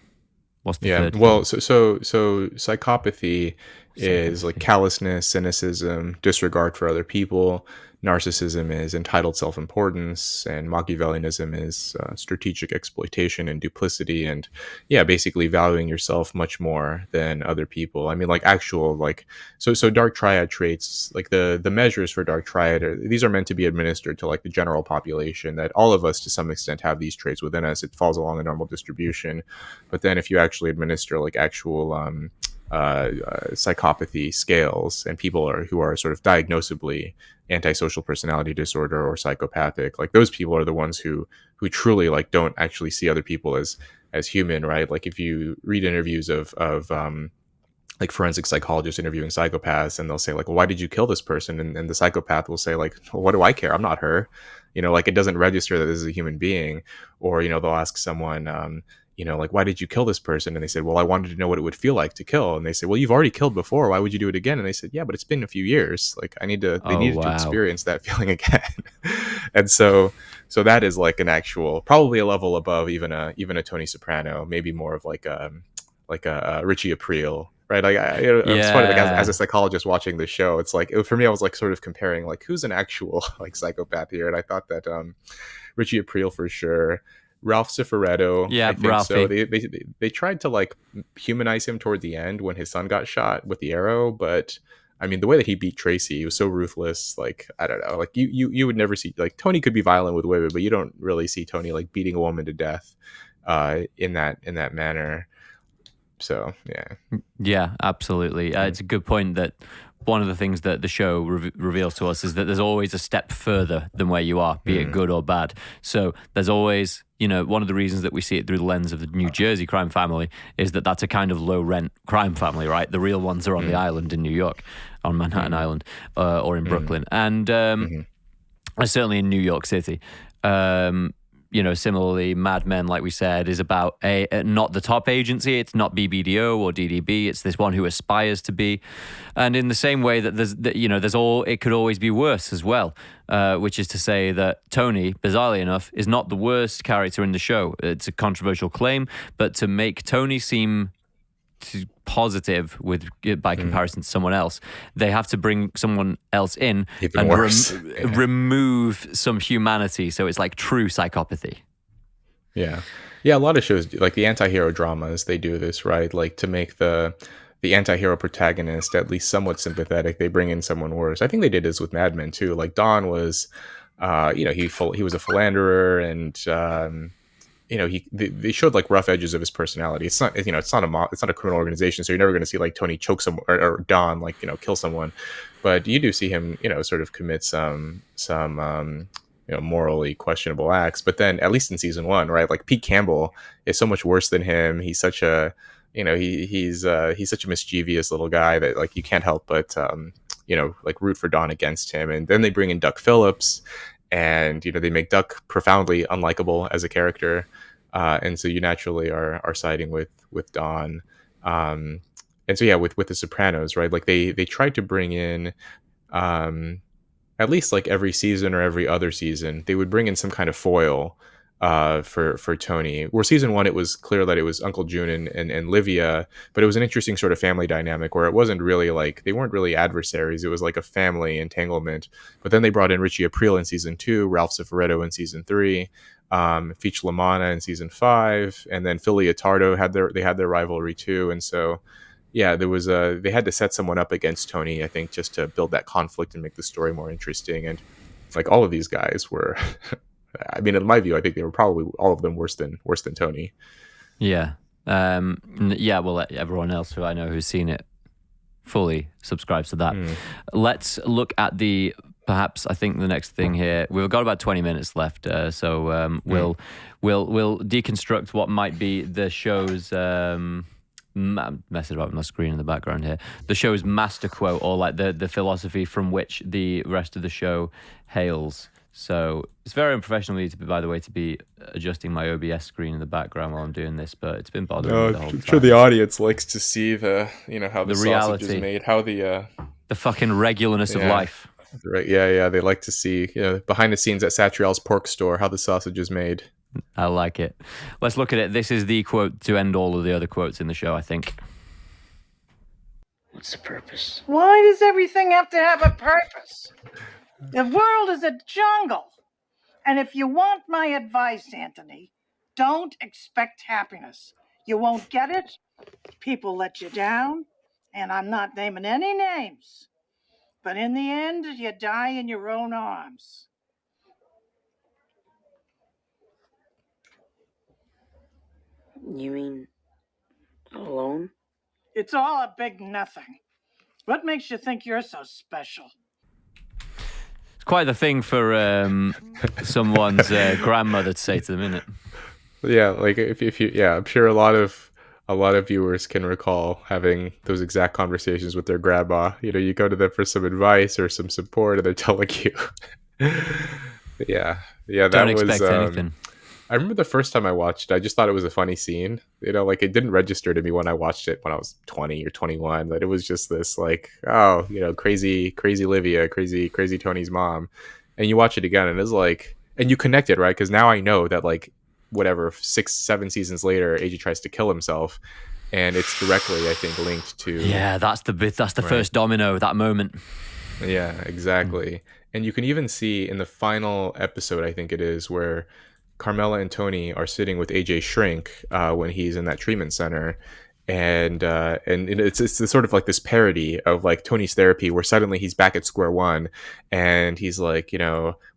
What's the third Well, thing? so psychopathy is like callousness, cynicism, disregard for other people. Narcissism is entitled self-importance, and Machiavellianism is strategic exploitation and duplicity, and basically valuing yourself much more than other people. I mean, like actual like so dark triad traits, like the measures for dark triad these are meant to be administered to like the general population, that all of us to some extent have these traits within us. It falls along a normal distribution, but then if you actually administer like actual psychopathy scales, and people who are sort of diagnosably antisocial personality disorder or psychopathic, like those people are the ones who truly like don't actually see other people as human, right? Like if you read interviews of like forensic psychologists interviewing psychopaths, and they'll say like, well, why did you kill this person? And the psychopath will say like, well, what do I care? I'm not her. Like it doesn't register that this is a human being. Or they'll ask someone like, why did you kill this person? And they said, well, I wanted to know what it would feel like to kill. And they say, well, you've already killed before. Why would you do it again? And they said, yeah, but it's been a few years. Like they needed to experience that feeling again. And so that is like an actual, probably a level above even a Tony Soprano, maybe more of like a Richie Aprile, right? Like it's funny, like as a psychologist watching the show, it's like for me, I was like sort of comparing like who's an actual like psychopath here. And I thought that Richie Aprile for sure. Ralph Cifaretto, I think Ralphie. So they tried to like humanize him toward the end when his son got shot with the arrow, but I mean the way that he beat Tracy, he was so ruthless. Like I don't know, like you would never see, like Tony could be violent with women, but you don't really see Tony like beating a woman to death in that manner. So yeah, absolutely. It's a good point that one of the things that the show reveals to us is that there's always a step further than where you are, be it good or bad. So there's always, one of the reasons that we see it through the lens of the New Jersey crime family is that that's a kind of low rent crime family, right? The real ones are on the island in New York, on Manhattan Island, or in Brooklyn, and certainly in New York City. Similarly, Mad Men, like we said, is about not the top agency. It's not BBDO or DDB. It's this one who aspires to be. And in the same way that it could always be worse as well, which is to say that Tony, bizarrely enough, is not the worst character in the show. It's a controversial claim, but to make Tony seem positive by comparison to someone else, they have to bring someone else in even worse. Remove some humanity, so it's like true psychopathy. A lot of shows like the anti-hero dramas, they do this, right? Like to make the anti-hero protagonist at least somewhat sympathetic, they bring in someone worse. I think they did this with Mad Men too. Like Don was he was a philanderer, and they showed like rough edges of his personality. It's not it's not a criminal organization, so you're never going to see like Tony choke someone or Don like kill someone, but you do see him sort of commit some morally questionable acts. But then at least in season 1, right, like Pete Campbell is so much worse than him. He's such a he's such a mischievous little guy that like you can't help but like root for Don against him. And then they bring in Duck Phillips, and they make Duck profoundly unlikable as a character, and so you naturally are siding with Don. And so with the Sopranos, right, like they tried to bring in at least like every season or every other season, they would bring in some kind of foil for Tony. Where season 1, it was clear that it was Uncle June and Livia, but it was an interesting sort of family dynamic where it wasn't really like, they weren't really adversaries. It was like a family entanglement. But then they brought in Richie Aprile in season 2, Ralph Cifaretto in season 3. Feach Lamana in season 5, and then Philly Attardo had their rivalry too. And so yeah, they had to set someone up against Tony, I think, just to build that conflict and make the story more interesting. And like all of these guys were I mean, in my view, I think they were probably all of them worse than Tony. Yeah. Yeah, well, everyone else who I know who's seen it fully subscribes to that. Let's look at perhaps I think the next thing here. We've got about 20 minutes left, so we'll deconstruct what might be the show's I'm messing about with my screen in the background here. The show's master quote, or like the philosophy from which the rest of the show hails. So it's very unprofessional of me, by the way, to be adjusting my OBS screen in the background while I'm doing this, but it's been bothering me the whole time. I'm sure the audience likes to see how the sausage reality is made, how the fucking regularness of life. Right? Yeah. They like to see behind the scenes at Satrial's pork store how the sausage is made. I like it. Let's look at it. This is the quote to end all of the other quotes in the show, I think. What's the purpose? Why does everything have to have a purpose? The world is a jungle. And if you want my advice, Anthony, don't expect happiness. You won't get it. People let you down. And I'm not naming any names. But in the end, you die in your own arms. You mean alone? It's all a big nothing. What makes you think you're so special? It's quite the thing for someone's grandmother to say to them, isn't it? Yeah, like if you, I'm sure a lot of viewers can recall having those exact conversations with their grandma. You go to them for some advice or some support, and they're telling you, yeah, that Don't expect anything. I remember the first time I watched it, I just thought it was a funny scene. Like it didn't register to me when I watched it when I was 20 or 21, that it was just this like, crazy Livia, crazy Tony's mom. And you watch it again and it's like, and you connect it, right? Because now I know that like, whatever, 6-7 seasons later, AJ tries to kill himself. And it's directly, I think, linked to... Yeah, that's the first domino, that moment. Yeah, exactly. And you can even see in the final episode, I think it is, where Carmela and Tony are sitting with AJ Shrink when he's in that treatment center, and it's sort of like this parody of like Tony's therapy, where suddenly he's back at square one, and he's like,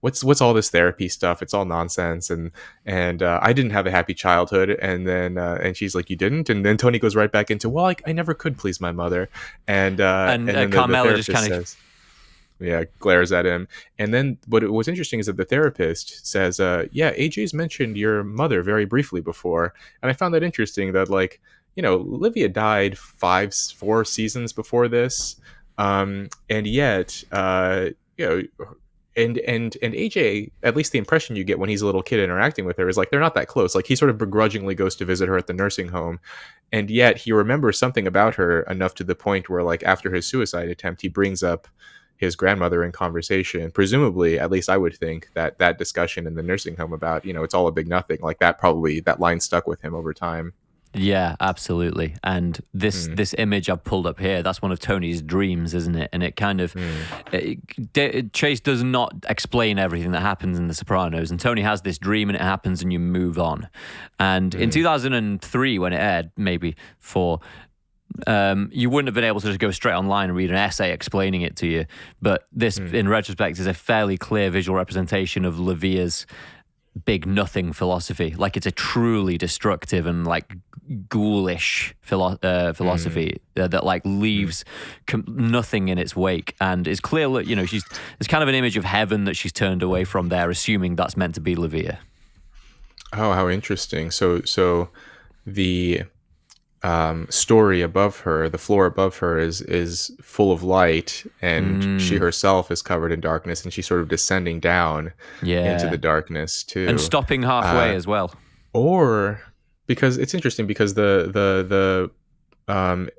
what's all this therapy stuff? It's all nonsense, and I didn't have a happy childhood, and then and she's like, you didn't, and then Tony goes right back into, well, I never could please my mother, and then Carmela the just kind of glares at him. And then what's interesting is that the therapist says, AJ's mentioned your mother very briefly before. And I found that interesting that like, Livia died 4 seasons before this. And yet, and AJ, at least the impression you get when he's a little kid interacting with her is like, they're not that close. Like he sort of begrudgingly goes to visit her at the nursing home. And yet he remembers something about her enough to the point where like after his suicide attempt, he brings up his grandmother in conversation. Presumably, at least I would think that discussion in the nursing home about, it's all a big nothing, like that line stuck with him over time. Yeah, absolutely. And this image I've pulled up here, that's one of Tony's dreams, isn't it? And it kind of Chase does not explain everything that happens in The Sopranos, and Tony has this dream and it happens and you move on. And in 2003 when it aired, maybe 4, you wouldn't have been able to just go straight online and read an essay explaining it to you. But this, in retrospect, is a fairly clear visual representation of Livia's big nothing philosophy. Like it's a truly destructive and like ghoulish philosophy that like leaves nothing in its wake, and it's clear that there's kind of an image of heaven that she's turned away from there, assuming that's meant to be Livia. Oh, how interesting. So the story above her, the floor above her is full of light, and she herself is covered in darkness, and she's sort of descending down into the darkness too, and stopping halfway as well. Or because it's interesting because the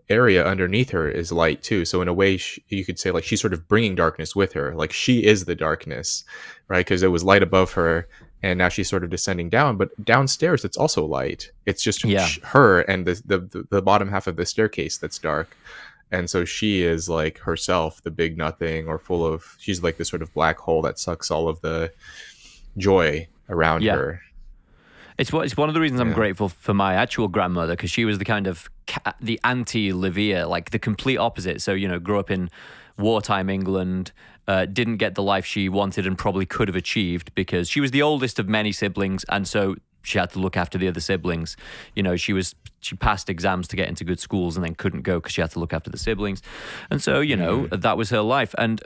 area underneath her is light too, so in a way you could say like she's sort of bringing darkness with her, like she is the darkness, right? Because it was light above her, and now she's sort of descending down, but downstairs it's also light. It's just her and the bottom half of the staircase that's dark. And so she is like herself the big nothing, or she's like this sort of black hole that sucks all of the joy around her. It's one of the reasons I'm Yeah. grateful for my actual grandmother, because she was the kind of the anti Livia, like the complete opposite. So, grew up in wartime England, didn't get the life she wanted and probably could have achieved because she was the oldest of many siblings, and so she had to look after the other siblings. She passed exams to get into good schools and then couldn't go because she had to look after the siblings. And so, that was her life. And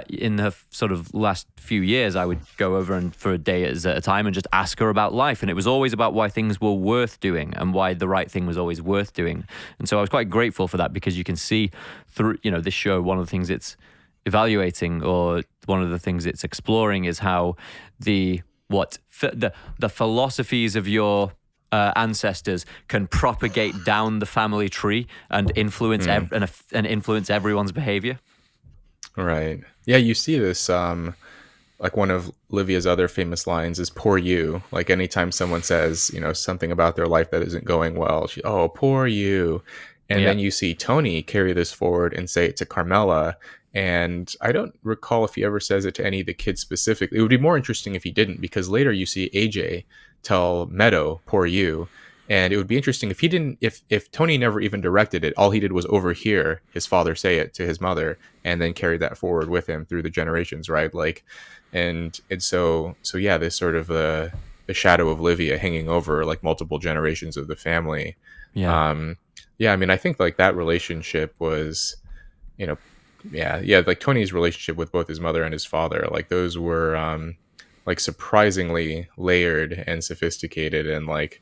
in her sort of last few years, I would go over and for a day at a time and just ask her about life. And it was always about why things were worth doing and why the right thing was always worth doing. And so I was quite grateful for that, because you can see through, this show, one of the things it's evaluating, or one of the things it's exploring, is how the philosophies of your ancestors can propagate down the family tree and influence and influence everyone's behavior. Right. Yeah, you see this. Like one of Livia's other famous lines is "poor you." Like anytime someone says, something about their life that isn't going well, "Oh, poor you." And Yeah. then you see Tony carry this forward and say it to Carmela. And I don't recall if he ever says it to any of the kids specifically. It would be more interesting if he didn't, because later you see AJ tell Meadow, "poor you." And it would be interesting if he didn't, if Tony never even directed it. All he did was overhear his father say it to his mother and then carry that forward with him through the generations, right? Like, and so yeah, this sort of the shadow of Livia hanging over like multiple generations of the family. Yeah. Yeah, I mean, I think like that relationship was, like Tony's relationship with both his mother and his father, like those were like surprisingly layered and sophisticated. And like,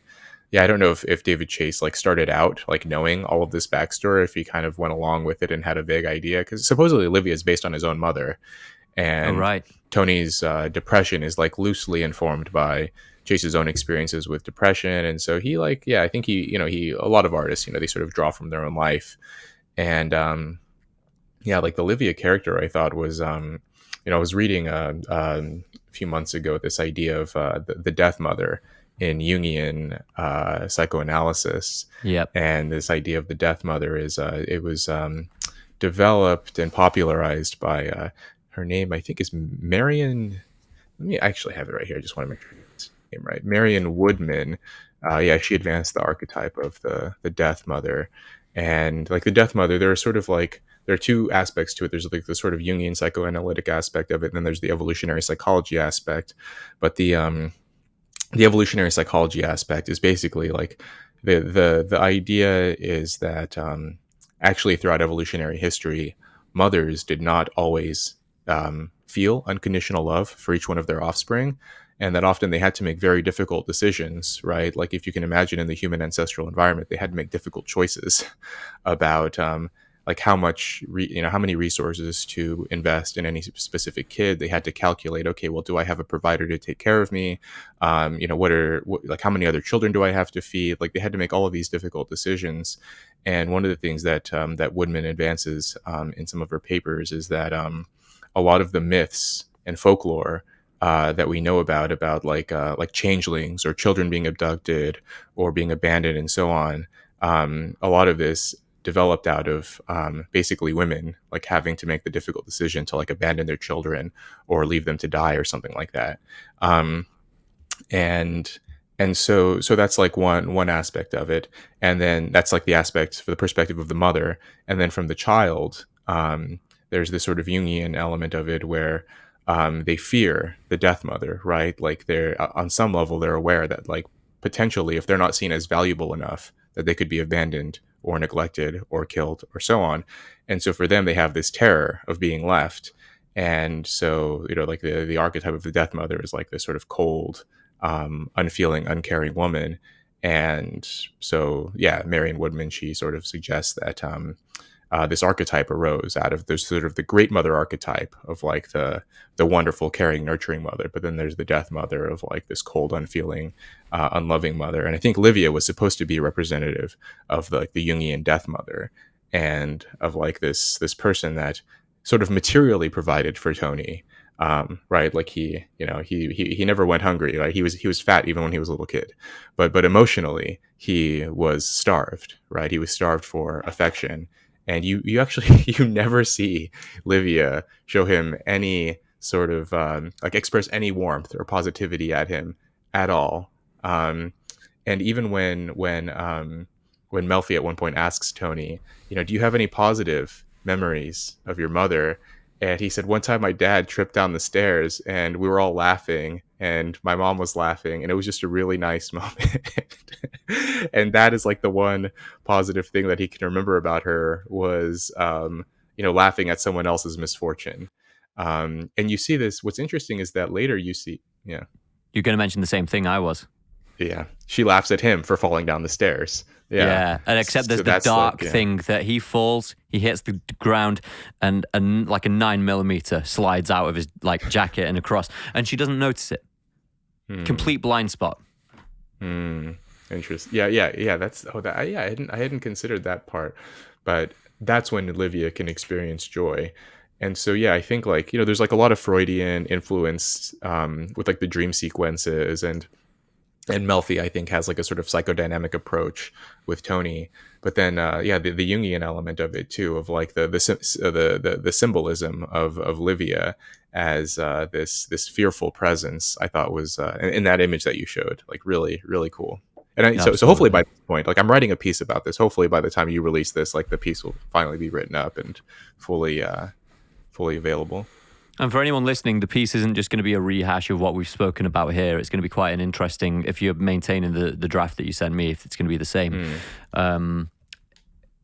yeah, I don't know if David Chase like started out like knowing all of this backstory, if he kind of went along with it and had a vague idea, because supposedly Olivia is based on his own mother, and right. Tony's depression is like loosely informed by Chase's own experiences with depression. And so he like, yeah, I think he a lot of artists, they sort of draw from their own life. And yeah, like the Livia character, I thought was I was reading a few months ago this idea of the death mother in Jungian psychoanalysis. Yep. And this idea of the death mother is it was developed and popularized by her name, I think, is Marion. Let me actually have it right here. I just want to make sure I get this name right. Marion Woodman. Yeah, she advanced the archetype of the death mother. And like the death mother, there are two aspects to it. There's like the sort of Jungian psychoanalytic aspect of it, and then there's the evolutionary psychology aspect. But the evolutionary psychology aspect is basically like the idea is that actually throughout evolutionary history, mothers did not always feel unconditional love for each one of their offspring, and that often they had to make very difficult decisions, right? Like if you can imagine in the human ancestral environment, they had to make difficult choices about like how many resources to invest in any specific kid. They had to calculate, okay, well, do I have a provider to take care of me? How many other children do I have to feed? Like they had to make all of these difficult decisions. And one of the things that that Woodman advances in some of her papers is that a lot of the myths and folklore that we know about like changelings or children being abducted or being abandoned and so on, a lot of this developed out of basically women like having to make the difficult decision to like abandon their children or leave them to die or something like that. And so that's like one aspect of it. And then that's like the aspect for the perspective of the mother. And then from the child, there's this sort of Jungian element of it where they fear the death mother, right? Like they're on some level, they're aware that like potentially if they're not seen as valuable enough, that they could be abandoned or neglected or killed or so on. And so for them, they have this terror of being left. And so, like the archetype of the death mother is like this sort of cold, unfeeling, uncaring woman. And so, yeah, Marion Woodman, she sort of suggests that this archetype arose out of there's sort of the great mother archetype of like the wonderful, caring, nurturing mother. But then there's the death mother of like this cold, unfeeling, unloving mother. And I think Livia was supposed to be representative of the Jungian death mother and of like this person that sort of materially provided for Tony. Right, like he never went hungry. Right, he was fat even when he was a little kid, but emotionally he was starved. Right, he was starved for affection, and you actually you never see Livia show him any sort of like express any warmth or positivity at him at all. And even when Melfi at one point asks Tony, do you have any positive memories of your mother? And he said, one time my dad tripped down the stairs and we were all laughing and my mom was laughing and it was just a really nice moment. And that is like the one positive thing that he can remember about her was, laughing at someone else's misfortune. And you see this, what's interesting is that later you see, yeah. You're going to mention the same thing I was. Yeah. She laughs at him for falling down the stairs. Yeah. And except there's the dark thing that he falls, he hits the ground and like a 9mm slides out of his like jacket and across, and she doesn't notice it. Complete blind spot. Interesting. Yeah. That's I hadn't considered that part, but that's when Livia can experience joy. And so, I think like, there's like a lot of Freudian influence with like the dream sequences and Melfi, I think, has like a sort of psychodynamic approach with Tony. But then, the Jungian element of it too, of like the symbolism of Livia as this fearful presence, I thought was in that image that you showed, like really, really cool. And so hopefully by this point, like I'm writing a piece about this. Hopefully by the time you release this, like the piece will finally be written up and fully available. And for anyone listening, the piece isn't just going to be a rehash of what we've spoken about here. It's going to be quite an interesting, if you're maintaining the draft that you sent me, if it's going to be the same.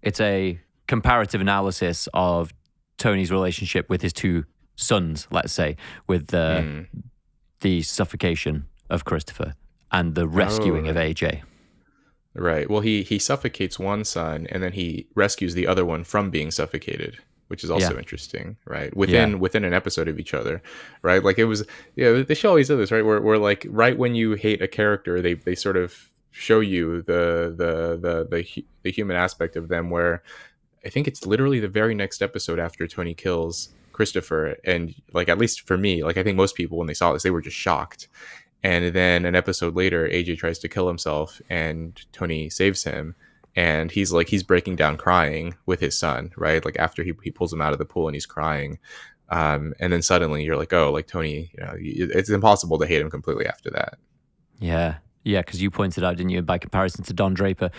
It's a comparative analysis of Tony's relationship with his two sons, let's say, with the suffocation of Christopher and the rescuing of AJ. Right. Well, he suffocates one son and then he rescues the other one from being suffocated, which is also interesting, right? Within an episode of each other, right? Like it was, the show always does this, right? Where like right when you hate a character, they sort of show you the human aspect of them. Where I think it's literally the very next episode after Tony kills Christopher, and like at least for me, like I think most people when they saw this, they were just shocked. And then an episode later, AJ tries to kill himself, and Tony saves him. And he's breaking down crying with his son, right? Like after he pulls him out of the pool and he's crying. And then suddenly you're like, oh, like Tony, it's impossible to hate him completely after that. Yeah. Yeah, because you pointed out, didn't you, by comparison to Don Draper,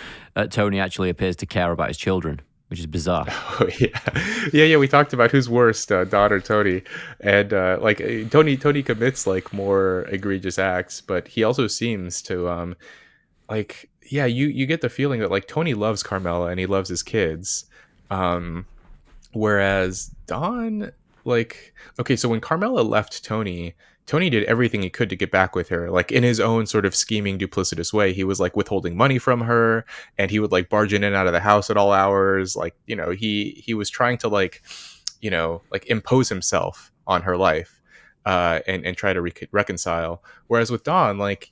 Tony actually appears to care about his children, which is bizarre. Oh, yeah. We talked about who's worse, Don or Tony. And like Tony commits like more egregious acts, but he also seems to you get the feeling that like Tony loves Carmela and he loves his kids, whereas Don, like, okay, so when Carmela left Tony did everything he could to get back with her, like in his own sort of scheming, duplicitous way. He was like withholding money from her, and he would like barge in and out of the house at all hours. Like, he was trying to like impose himself on her life, and try to reconcile. Whereas with Dawn, like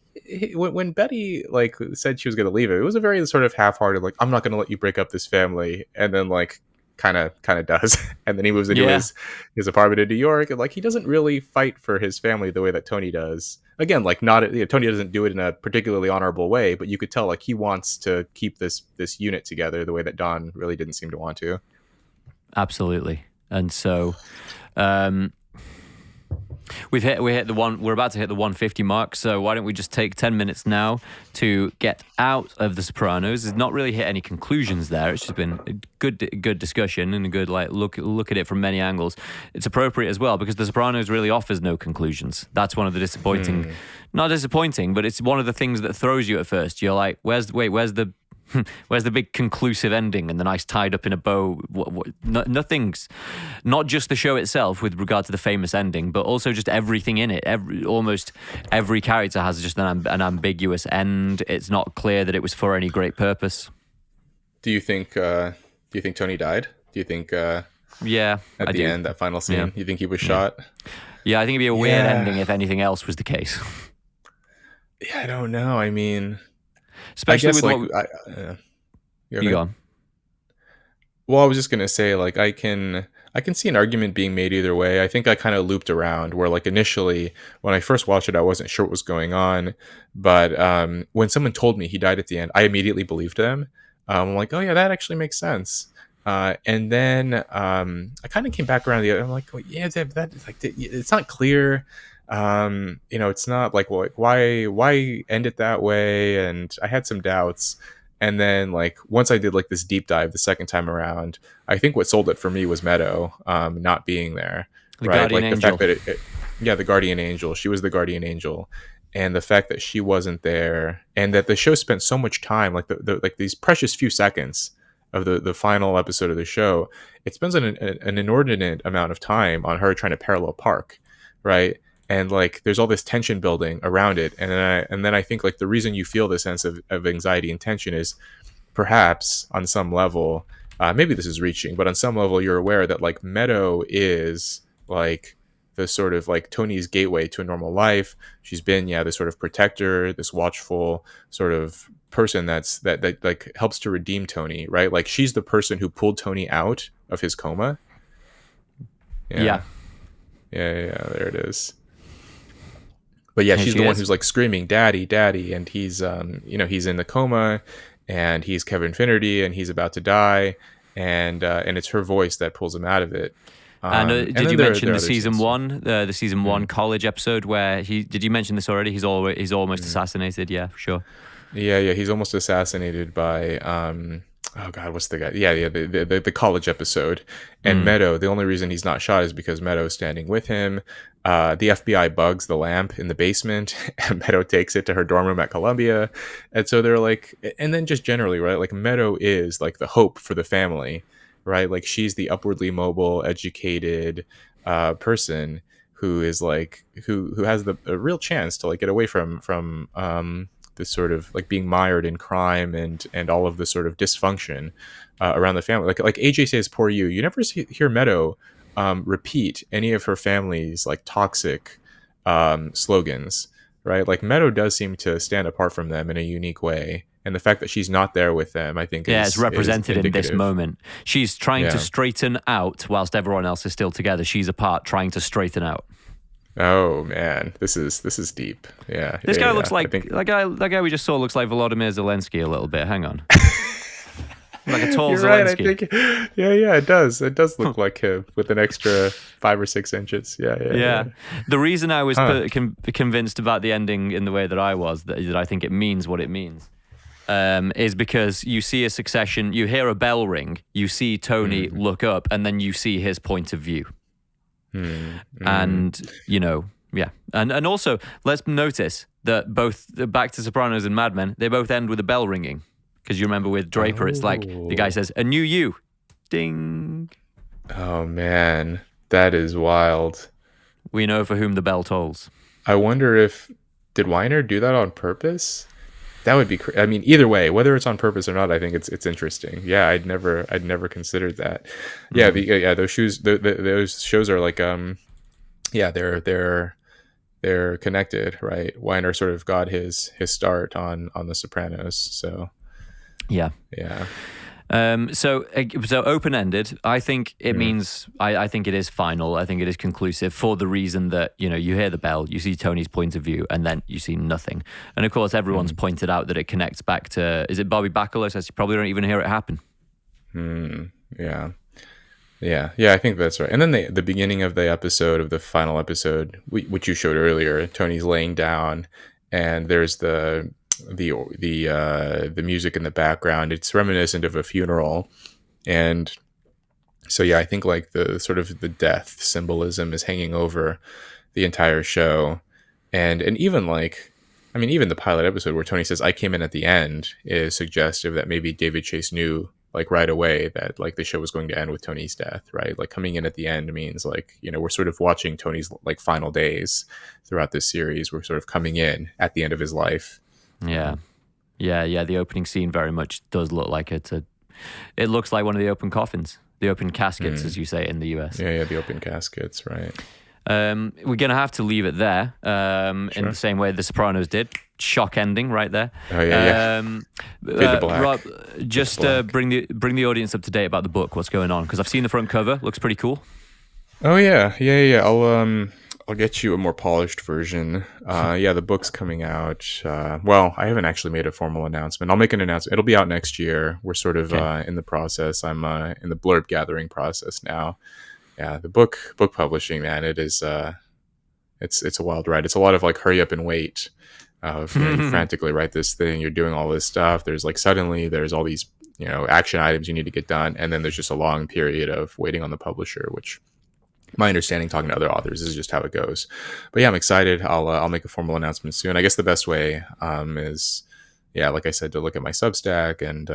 when Betty like said she was going to leave it was a very sort of half-hearted, like, I'm not going to let you break up this family, and then like kind of does, and then he moves into his apartment in New York, and like he doesn't really fight for his family the way that Tony does. Again, like Tony doesn't do it in a particularly honorable way, but you could tell like he wants to keep this unit together the way that Dawn really didn't seem to want to. Absolutely. And so we're about to hit the 150 mark, so why don't we just take 10 minutes now to get out of The Sopranos. There's not really hit any conclusions there. It's just been a good discussion and a good like look at it from many angles. It's appropriate as well because The Sopranos really offers no conclusions. That's one of the not disappointing, but it's one of the things that throws you at first. You're like, where's the big conclusive ending and the nice tied up in a bow? Nothing's, not just the show itself with regard to the famous ending, but also just everything in it. Almost every character has just an ambiguous end. It's not clear that it was for any great purpose. Do you think Tony died? Do you think at I the end, that final scene, you think he was shot? Yeah, I think it'd be a weird ending if anything else was the case. Yeah, I don't know. I mean, especially with like, you go on. Well, I was just gonna say, like, I can see an argument being made either way. I think I kind of looped around where, like, initially when I first watched it, I wasn't sure what was going on, but when someone told me he died at the end, I immediately believed them. I'm like, oh yeah, that actually makes sense. And then I kind of came back around the other. I'm like, well, yeah, that like, it's not clear. it's not like, well, like, why end it that way? And I had some doubts. And then like once I did like this deep dive the second time around, I think what sold it for me was Meadow not being there, The right? guardian Like the angel. fact that yeah, the guardian angel. She was the guardian angel, and the fact that she wasn't there, and that the show spent so much time, like like these precious few seconds of the final episode of the show, it spends an inordinate amount of time on her trying to parallel park, right? And like there's all this tension building around it, and then I think like the reason you feel this sense of anxiety and tension is perhaps on some level, maybe this is reaching, but on some level you're aware that like Meadow is like the sort of like Tony's gateway to a normal life. She's been, yeah, this sort of protector, this watchful sort of person that like helps to redeem Tony, right? Like she's the person who pulled Tony out of his coma. Yeah. Yeah, there it is. But yeah, Here she's she the one is. who's like screaming, "Daddy, Daddy!" And he's, he's in the coma, and he's Kevin Finnerty, and he's about to die, and it's her voice that pulls him out of it. And And did then you there mention are the other season scenes. one, the season one college episode where did you mention this already? He's almost assassinated. Yeah, sure. Yeah, he's almost assassinated by oh god, what's the guy? Yeah, the college episode. And Meadow, the only reason he's not shot is because Meadow's standing with him. The FBI bugs the lamp in the basement, and Meadow takes it to her dorm room at Columbia. And so they're like, and then just generally, right? Like Meadow is like the hope for the family, right? Like she's the upwardly mobile, educated person who is like who has a real chance to like get away from this sort of like being mired in crime and all of the sort of dysfunction around the family. Like AJ says, "Poor you." You never hear Meadow repeat any of her family's like toxic slogans, right? Like Meadow does seem to stand apart from them in a unique way. And the fact that she's not there with them, I think, Yeah, it's represented in this indicative. moment. She's trying to Yeah. straighten out whilst everyone else is still together. She's apart, trying to straighten out. Oh man, this is deep. Yeah, This yeah, guy yeah. looks like I think, that guy we just saw looks like Volodymyr Zelensky a little bit. Hang on, like a tall you're right. I Zelensky. think, yeah, it does. It does look like him with an extra 5 or 6 inches. Yeah. The reason I was Huh. convinced about the ending in the way that I was, that I think it means what it means, is because you see a succession, you hear a bell ring, you see Tony look up, and then you see his point of view. And, and also, let's notice that both Back to Sopranos and Mad Men, they both end with a bell ringing. Because you remember with Draper, it's like the guy says, "A new you." Ding. Oh man, that is wild. We know for whom the bell tolls. I wonder if did Weiner do that on purpose? That would be. I mean, either way, whether it's on purpose or not, I think it's interesting. Yeah, I'd never considered that. Yeah, those shows are like they're connected, right? Weiner sort of got his start on the Sopranos, so Yeah. yeah. So open-ended. I think it means I think it is final. I think it is conclusive for the reason that you hear the bell, you see Tony's point of view, and then you see nothing. And of course, everyone's pointed out that it connects back to, is it Bobby Bacala says you probably don't even hear it happen. Yeah. I think that's right. And then the beginning of the final episode, which you showed earlier, Tony's laying down, and there's the music in the background. It's reminiscent of a funeral, and so yeah, I think like the sort of the death symbolism is hanging over the entire show, and even like, I mean, even the pilot episode where Tony says, "I came in at the end," is suggestive that maybe David Chase knew like right away that like the show was going to end with Tony's death, right? Like coming in at the end means like, we're sort of watching Tony's like final days throughout this series. We're sort of coming in at the end of his life. Yeah. The opening scene very much does look like it looks like one of the open coffins, the open caskets, as you say in the US. Yeah, the open caskets, right? We're gonna have to leave it there, in the same way The Sopranos did. Shock ending right there. Oh yeah. Fade to black. Rob, just bring the audience up to date about the book. What's going on? Because I've seen the front cover. Looks pretty cool. Oh yeah. I'll get you a more polished version. The book's coming out. Well, I haven't actually made a formal announcement. I'll make an announcement. It'll be out next year. We're sort of in the process. I'm in the blurb gathering process now. Yeah, the book publishing, man, it's a wild ride. It's a lot of like hurry up and wait. You frantically write this thing. You're doing all this stuff. There's like suddenly there's all these action items you need to get done, and then there's just a long period of waiting on the publisher, which my understanding talking to other authors is just how it goes. But yeah, I'm excited. I'll make a formal announcement soon. I guess the best way is, yeah, like I said, to look at my Substack, and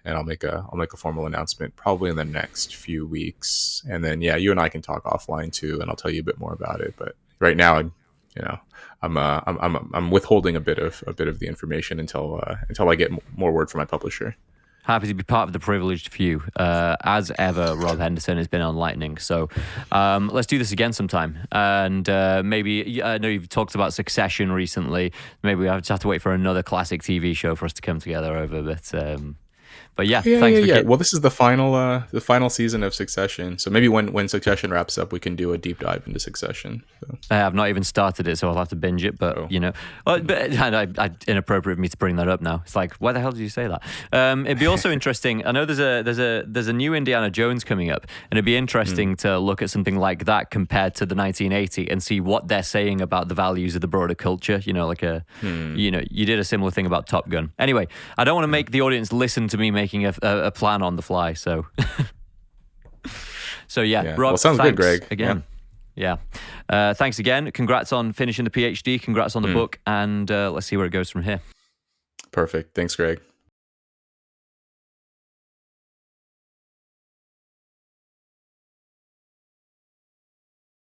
I'll make a formal announcement probably in the next few weeks. And then yeah, you and I can talk offline too, and I'll tell you a bit more about it. But right now, I'm withholding a bit of the information until I get more word from my publisher. Happy to be part of the privileged few. As ever, Rob Henderson has been on lightning. So let's do this again sometime. And maybe, I know you've talked about Succession recently. Maybe we have to wait for another classic TV show for us to come together over. But yeah, thanks. Well, this is the final season of Succession. So maybe when Succession wraps up, we can do a deep dive into Succession. So. I have not even started it, so I'll have to binge it. But inappropriate of me to bring that up now. It's like, why the hell did you say that? It'd be also interesting. I know there's a new Indiana Jones coming up, and it'd be interesting to look at something like that compared to the 1980 and see what they're saying about the values of the broader culture. You did a similar thing about Top Gun. Anyway, I don't want to make the audience listen to me making a plan on the fly, so yeah. Rob, sounds good, Greg. Again, yeah. Thanks again. Congrats on finishing the PhD. Congrats on the book, and let's see where it goes from here. Perfect. Thanks, Greg.